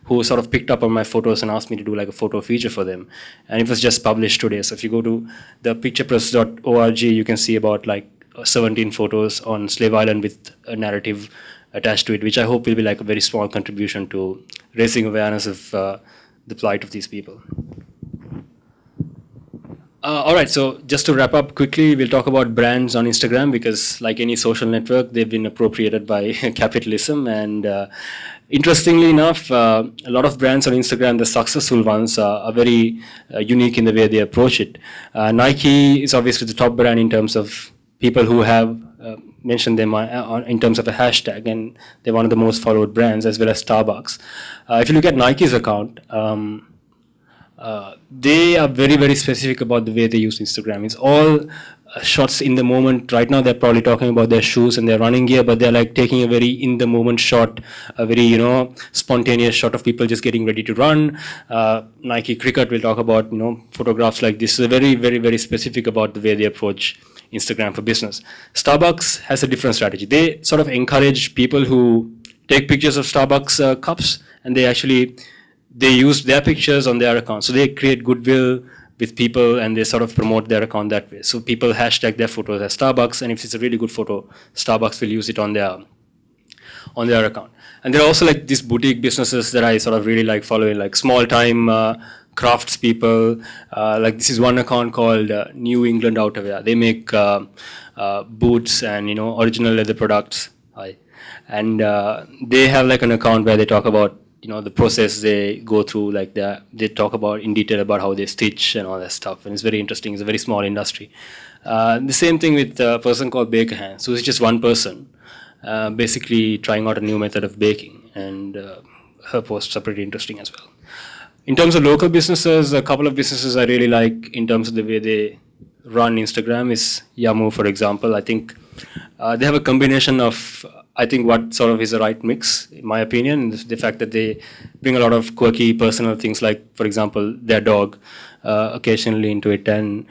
who sort of picked up on my photos and asked me to do a photo feature for them. And it was just published today. So if you go to the picturepress.org, you can see about 17 photos on Slave Island with a narrative attached to it, which I hope will be a very small contribution to raising awareness of the plight of these people. All right, so just to wrap up quickly, we'll talk about brands on Instagram because like any social network, they've been appropriated by capitalism. And interestingly enough, a lot of brands on Instagram, the successful ones, are very unique in the way they approach it. Nike is obviously the top brand in terms of people who have mentioned them in terms of a hashtag, and they're one of the most followed brands, as well as Starbucks. If you look at Nike's account, they are very, very specific about the way they use Instagram. It's all shots in the moment. Right now, they're probably talking about their shoes and their running gear, but they're taking a very in-the-moment shot, a very, spontaneous shot of people just getting ready to run. Nike Cricket will talk about, photographs like this. So they're very, very, very specific about the way they approach Instagram for business. Starbucks has a different strategy. They sort of encourage people who take pictures of Starbucks cups, and they use their pictures on their account. So they create goodwill with people, and they sort of promote their account that way. So people hashtag their photos as Starbucks, and if it's a really good photo, Starbucks will use it on their account. And there are also these boutique businesses that I sort of really like following, like small time crafts people. This is one account called New England Outerwear. They make boots and original leather products. And they have an account where they talk about the process they go through. They talk about in detail about how they stitch and all that stuff. And it's very interesting. It's a very small industry. The same thing with a person called Baker Hands, who is just one person, basically trying out a new method of baking. And her posts are pretty interesting as well. In terms of local businesses, a couple of businesses I really like in terms of the way they run Instagram is Yamu, for example. I think they have a combination of, what sort of is the right mix, in my opinion. The fact that they bring a lot of quirky personal things, like, for example, their dog occasionally into it, and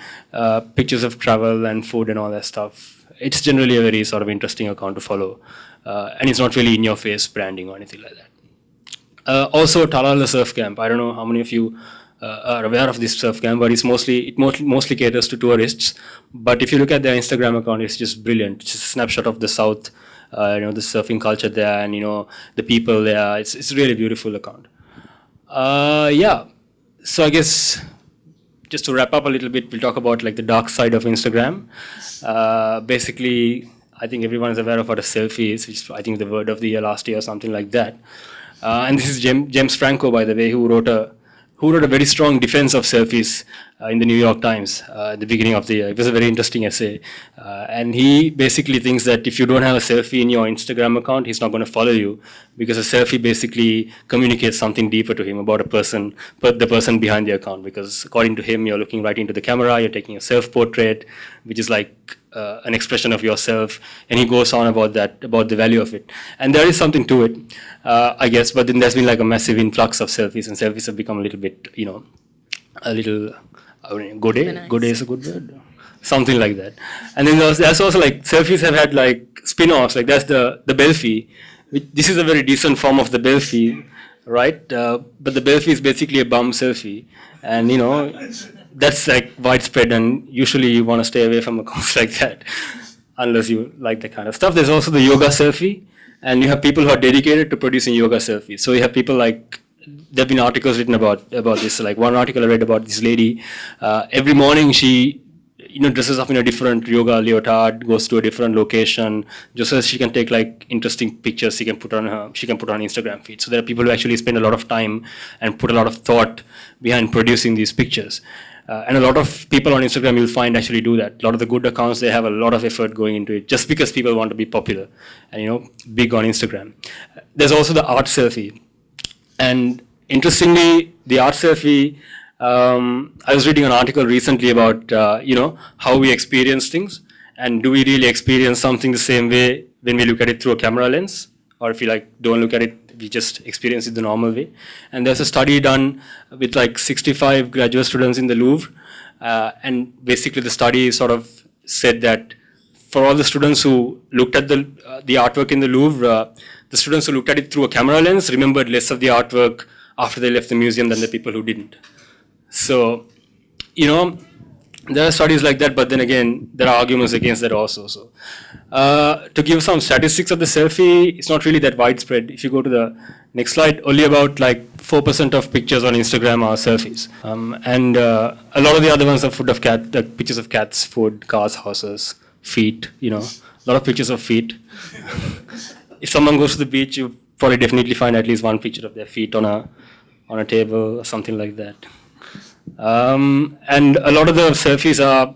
pictures of travel and food and all that stuff. It's generally a very sort of interesting account to follow. And it's not really in-your-face branding or anything like that. Also, Talala Surf Camp. I don't know how many of you are aware of this surf camp, but it mostly caters to tourists. But if you look at their Instagram account, it's just brilliant. It's just a snapshot of the South, the surfing culture there, and the people there. It's a really beautiful account. So I guess just to wrap up a little bit, we'll talk about the dark side of Instagram. Basically, I think everyone is aware of what a selfie is, which is, I think, the word of the year last year or something like that. And this is James Franco, by the way, who wrote a very strong defense of selfies in the New York Times at the beginning of the year. It was a very interesting essay. And he basically thinks that if you don't have a selfie in your Instagram account, he's not going to follow you, because a selfie basically communicates something deeper to him about the person behind the account. Because according to him, you're looking right into the camera, you're taking a self-portrait, which is an expression of yourself, and he goes on about the value of it. And there is something to it, I guess, but then there's been a massive influx of selfies, and selfies have become a little bit, Godet is a good word, something like that. And then there's also selfies have had spin-offs, that's the Belfie. This is a very decent form of the Belfie, right? But the Belfie is basically a bum selfie, and that's widespread, and usually you want to stay away from accounts like that unless you like that kind of stuff. There's also the yoga selfie, and you have people who are dedicated to producing yoga selfies. So you have people there have been articles written about this. One article I read about this lady, every morning she dresses up in a different yoga leotard, goes to a different location, just so she can take like interesting pictures she can put on Instagram feed. So there are people who actually spend a lot of time and put a lot of thought behind producing these pictures. And a lot of people on Instagram you'll find actually do that. A lot of the good accounts, they have a lot of effort going into it just because people want to be popular and big on Instagram. There's also the art selfie. And interestingly, the art selfie, I was reading an article recently about how we experience things, and do we really experience something the same way when we look at it through a camera lens, or if we don't look at it, we just experience it the normal way. And there's a study done with 65 graduate students in the Louvre, and basically the study sort of said that for all the students who looked at the artwork in the Louvre, the students who looked at it through a camera lens remembered less of the artwork after they left the museum than the people who didn't. So, there are studies like that, but then again, there are arguments against that also. So, to give some statistics of the selfie, it's not really that widespread. If you go to the next slide, only about 4% of pictures on Instagram are selfies. And a lot of the other ones are pictures of cats, food, cars, houses, feet, a lot of pictures of feet. If someone goes to the beach, you probably definitely find at least one picture of their feet on a table or something like that. And a lot of the selfies are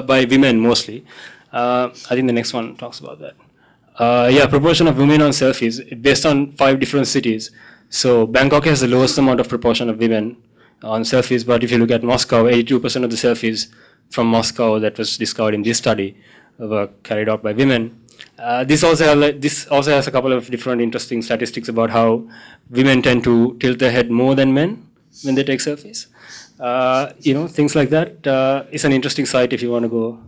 by women mostly. I think the next one talks about that. Proportion of women on selfies based on 5 different cities. So Bangkok has the lowest amount of proportion of women on selfies, but if you look at Moscow, 82% of the selfies from Moscow that was discovered in this study were carried out by women. This also has a couple of different interesting statistics about how women tend to tilt their head more than men when they take selfies. Things like that. It's an interesting site if you want to go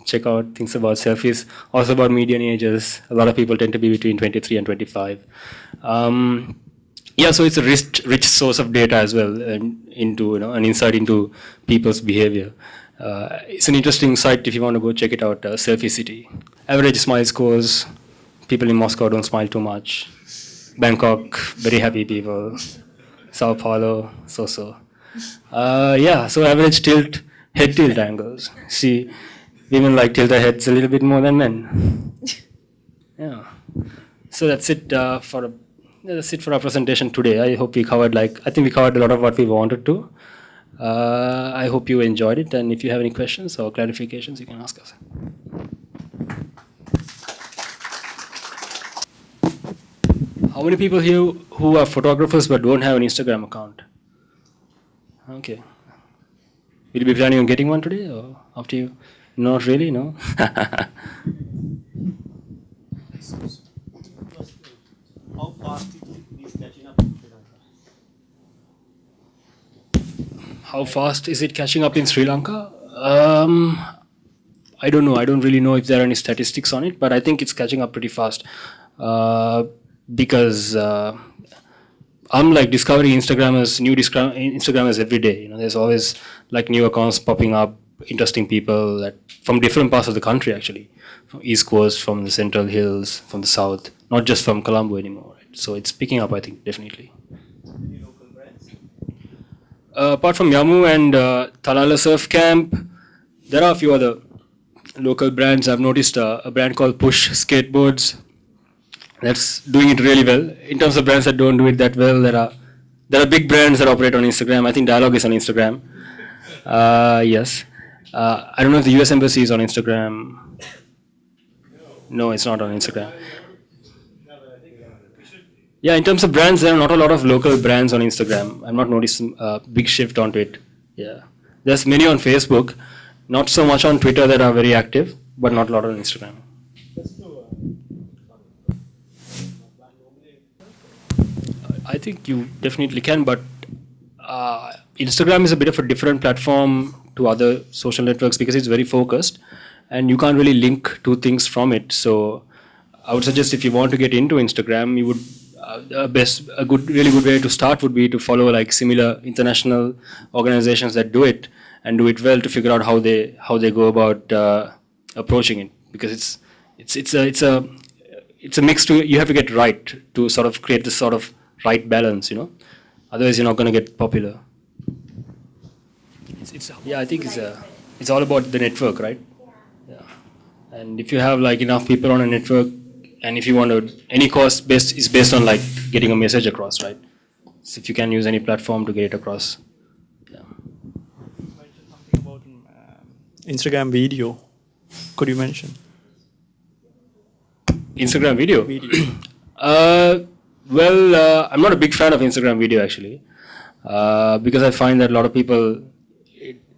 check out things about selfies. Also about median ages. A lot of people tend to be between 23 and 25. So it's a rich source of data as well, and into an insight into people's behavior. It's an interesting site if you want to go check it out. Selfie City. Average smile scores. People in Moscow don't smile too much. Bangkok, very happy people. Sao Paulo, so. So average head tilt angles. See, women tilt their heads a little bit more than men. Yeah. So that's it for our presentation today. I hope we covered I think we covered a lot of what we wanted to. I hope you enjoyed it, and if you have any questions or clarifications, you can ask us. How many people here who are photographers but don't have an Instagram account? Okay. Will you be planning on getting one today or after you? Not really, no? How fast is catching up in Sri Lanka? How fast is it catching up in Sri Lanka? I don't know. I don't really know if there are any statistics on it, but I think it's catching up pretty fast. Because I'm discovering new Instagrammers every day. There's always new accounts popping up, interesting people that from different parts of the country actually, from East Coast, from the Central Hills, from the South, not just from Colombo anymore. Right? So it's picking up, I think, definitely. Any local brands? Apart from Yamu and Talala Surf Camp, there are a few other local brands. I've noticed a brand called Push Skateboards. That's doing it really well. In terms of brands that don't do it that well, there are big brands that operate on Instagram. I think Dialogue is on Instagram. Yes. I don't know if the US Embassy is on Instagram. No, it's not on Instagram. Yeah, in terms of brands, there are not a lot of local brands on Instagram. I'm not noticing a big shift onto it. Yeah. There's many on Facebook, not so much on Twitter that are very active, but not a lot on Instagram. I think you definitely can, but Instagram is a bit of a different platform to other social networks because it's very focused and you can't really link two things from it. So I would suggest if you want to get into Instagram, you would really good way to start would be to follow similar international organizations that do it and do it well to figure out how they go about approaching it, because it's a mix you have to get right to sort of create this sort of right balance, Otherwise, you're not going to get popular. I think it's it's all about the network, right? Yeah. And if you have like enough people on a network, and if you want to, any cost is based on like getting a message across, right? So if you can use any platform to get it across. Yeah. Something about Instagram video. Could you mention? Instagram video? I'm not a big fan of Instagram video actually, because I find that a lot of people,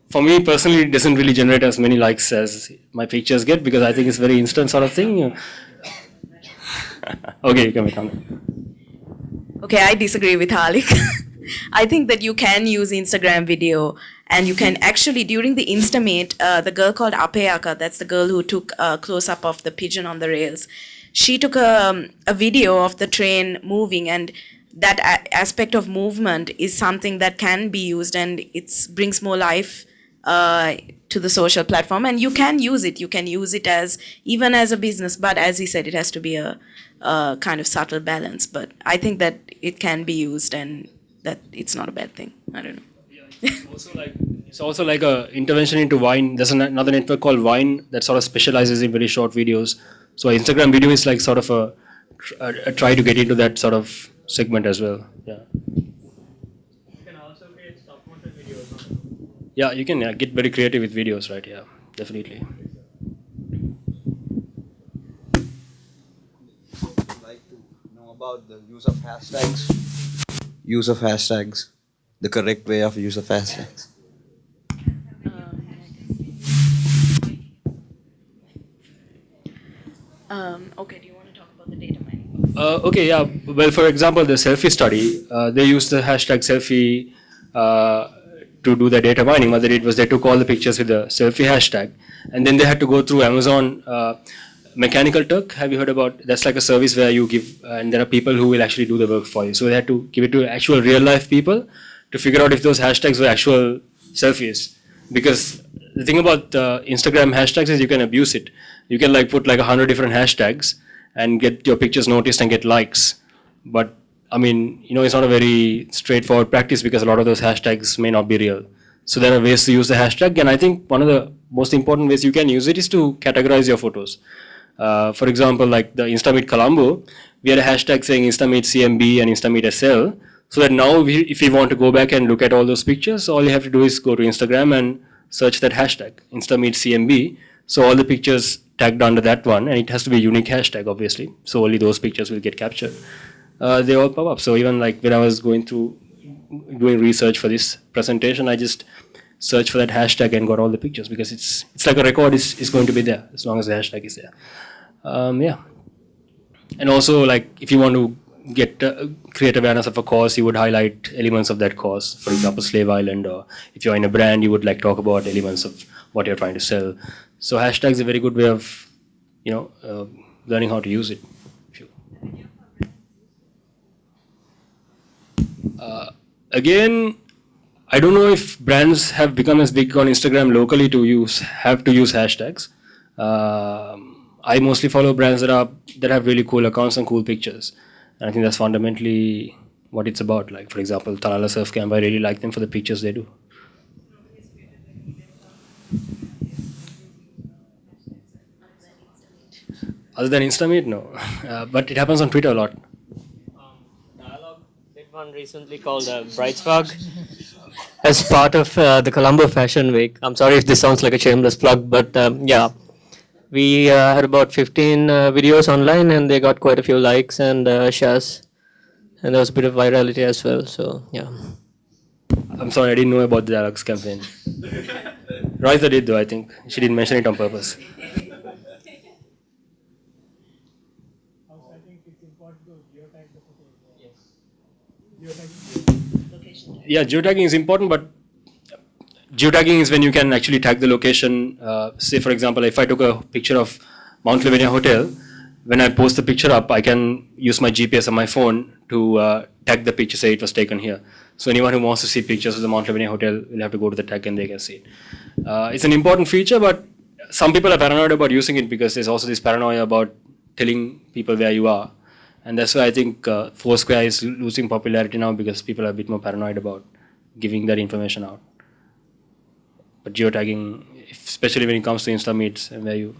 for me personally, it doesn't really generate as many likes as my pictures get, because I think it's very instant sort of thing. Okay, you can come. Okay, I disagree with Halik. I think that you can use Instagram video, and you can actually, during the Instamate, the girl called Apeyaka, that's the girl who took a close-up of the pigeon on the rails, she took a video of the train moving, and that aspect of movement is something that can be used, and it brings more life to the social platform, and you can use it. You can use it as even as a business, but as he said, it has to be a kind of subtle balance. But I think that it can be used, and that it's not a bad thing. I don't know. It's also like a intervention into Vine. There's another network called Vine that sort of specializes in very short videos. So Instagram video is like sort of a try to get into that sort of segment as well. Yeah. You can also create stop motion videos. Yeah, you can get very creative with videos, right? Yeah, definitely. I'd like to know about the use of hashtags. Use of hashtags. The correct way of use of hashtags. Okay, do you want to talk about the data mining? Okay, yeah. Well, for example, the selfie study, they used the hashtag selfie to do the data mining. What they did was they took all the pictures with the selfie hashtag, and then they had to go through Amazon Mechanical Turk. Have you heard about? That's like a service where you give, and there are people who will actually do the work for you. So they had to give it to actual real life people to figure out if those hashtags were actual selfies. Because the thing about Instagram hashtags is you can abuse it. You can like put like 100 different hashtags and get your pictures noticed and get likes. But I mean, it's not a very straightforward practice because a lot of those hashtags may not be real. So there are ways to use the hashtag, and I think one of the most important ways you can use it is to categorize your photos. For example, like the Instameet Colombo, we had a hashtag saying Instameet CMB and Instameet SL. So that now if you want to go back and look at all those pictures, all you have to do is go to Instagram and search that hashtag, Instameet CMB. So all the pictures tagged under that one, and it has to be a unique hashtag, obviously. So only those pictures will get captured. They all pop up. So even like when I was going through doing research for this presentation, I just searched for that hashtag and got all the pictures, because it's like a record is going to be there as long as the hashtag is there. Yeah. And also, like if you want to get create awareness of a cause, you would highlight elements of that cause. For example, Slave Island, or if you're in a brand, you would like talk about elements of what you're trying to sell. So hashtags is a very good way of, learning how to use it. Again, I don't know if brands have become as big on Instagram locally to have to use hashtags. I mostly follow brands that have really cool accounts and cool pictures. And I think that's fundamentally what it's about. Like, for example, Talala Surf Camp, I really like them for the pictures they do. Other than Instameet, no. But it happens on Twitter a lot. Dialogue did one recently called Bright Spark as part of the Colombo Fashion Week. I'm sorry if this sounds like a shameless plug, but yeah. We had about 15 videos online, and they got quite a few likes and shares. And there was a bit of virality as well, so yeah. I'm sorry, I didn't know about the Dialogues campaign. Raisa did though, I think. She didn't mention it on purpose. Yeah, geotagging is important, but geotagging is when you can actually tag the location. Say, for example, if I took a picture of Mount Lavinia Hotel, when I post the picture up, I can use my GPS on my phone to tag the picture, say it was taken here. So anyone who wants to see pictures of the Mount Lavinia Hotel will have to go to the tag and they can see it. It's an important feature, but some people are paranoid about using it because there's also this paranoia about telling people where you are. And that's why I think Foursquare is losing popularity now, because people are a bit more paranoid about giving that information out. But geotagging especially when it comes to Insta Meets and where you.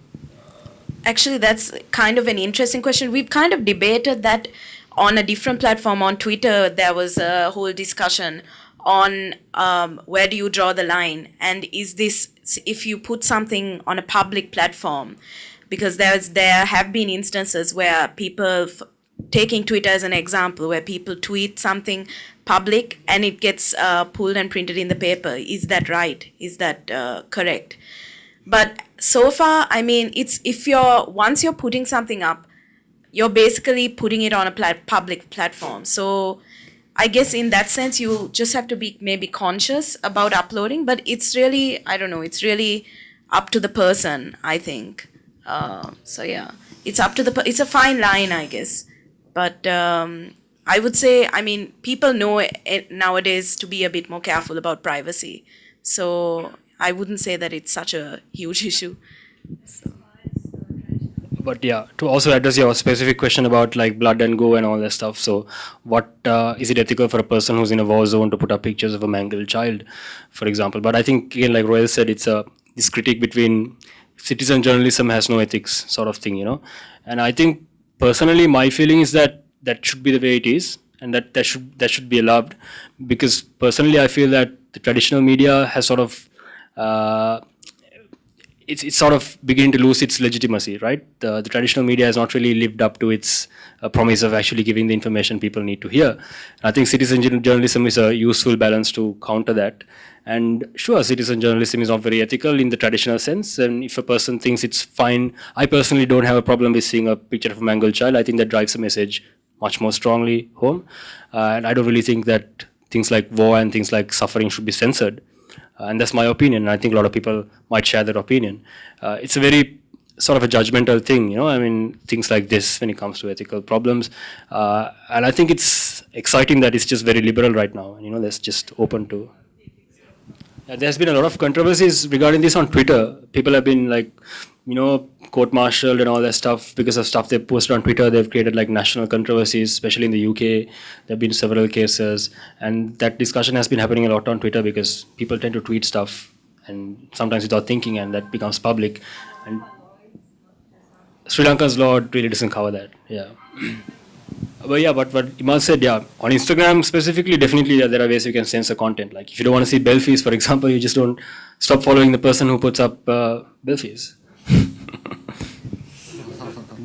Actually, that's kind of an interesting question. We've kind of debated that on a different platform. On Twitter, there was a whole discussion on where do you draw the line, and is this, if you put something on a public platform, because there have been instances where people, taking Twitter as an example, where people tweet something public and it gets pulled and printed in the paper. Is that right? Is that correct? But so far, I mean, it's once you're putting something up, you're basically putting it on a public platform. So I guess in that sense, you just have to be maybe conscious about uploading. But it's really, I don't know, it's really up to the person, I think. So yeah, it's up to it's a fine line, I guess. But I would say, I mean, people know it nowadays to be a bit more careful about privacy. So I wouldn't say that it's such a huge issue. But yeah, to also address your specific question about like blood and go and all that stuff. So what is it ethical for a person who's in a war zone to put up pictures of a mangled child, for example? But I think, again, like Royal said, it's this critique between citizen journalism has no ethics sort of thing, you know. And I think personally, my feeling is that that should be the way it is, and that should be allowed, because personally I feel that the traditional media has sort of it's sort of beginning to lose its legitimacy, right? The traditional media has not really lived up to its promise of actually giving the information people need to hear. And I think citizen journalism is a useful balance to counter that. And sure, citizen journalism is not very ethical in the traditional sense. And if a person thinks it's fine, I personally don't have a problem with seeing a picture of a mangled child. I think that drives the message much more strongly home. And I don't really think that things like war and things like suffering should be censored. And that's my opinion. And I think a lot of people might share that opinion. It's a very sort of a judgmental thing, you know, I mean, things like this when it comes to ethical problems. And I think it's exciting that it's just very liberal right now. And, you know, that's just open to. There's been a lot of controversies regarding this on Twitter. People have been like, you know, court-martialed and all that stuff because of stuff they posted on Twitter. They've created like national controversies, especially in the UK. There have been several cases, and that discussion has been happening a lot on Twitter because people tend to tweet stuff and sometimes without thinking, and that becomes public. And Sri Lanka's law really doesn't cover that. Yeah. But yeah, but what Imal said, yeah, on Instagram specifically, definitely there are ways you can censor content. Like if you don't want to see Belfies, for example, you just don't stop following the person who puts up Belfies.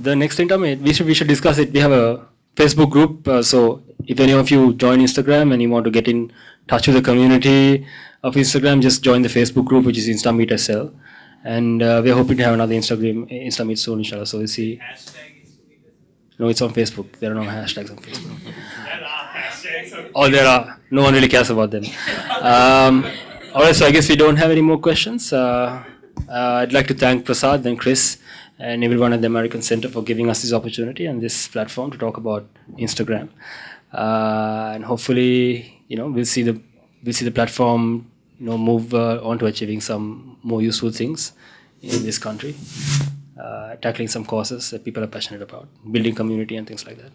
The next thing, we should discuss it. We have a Facebook group, so if any of you join Instagram and you want to get in touch with the community of Instagram, just join the Facebook group, which is InstaMeet SL. And we're hoping to have another InstaMeet soon, inshallah. So we'll see. No, it's on Facebook. There are no hashtags on Facebook. There are hashtags. Oh, there are. No one really cares about them. All right, so I guess we don't have any more questions. I'd like to thank Prasad and Chris and everyone at the American Center for giving us this opportunity and this platform to talk about Instagram. And hopefully, you know, we'll see the platform, you know, move on to achieving some more useful things in this country. Tackling some causes that people are passionate about, building community and things like that.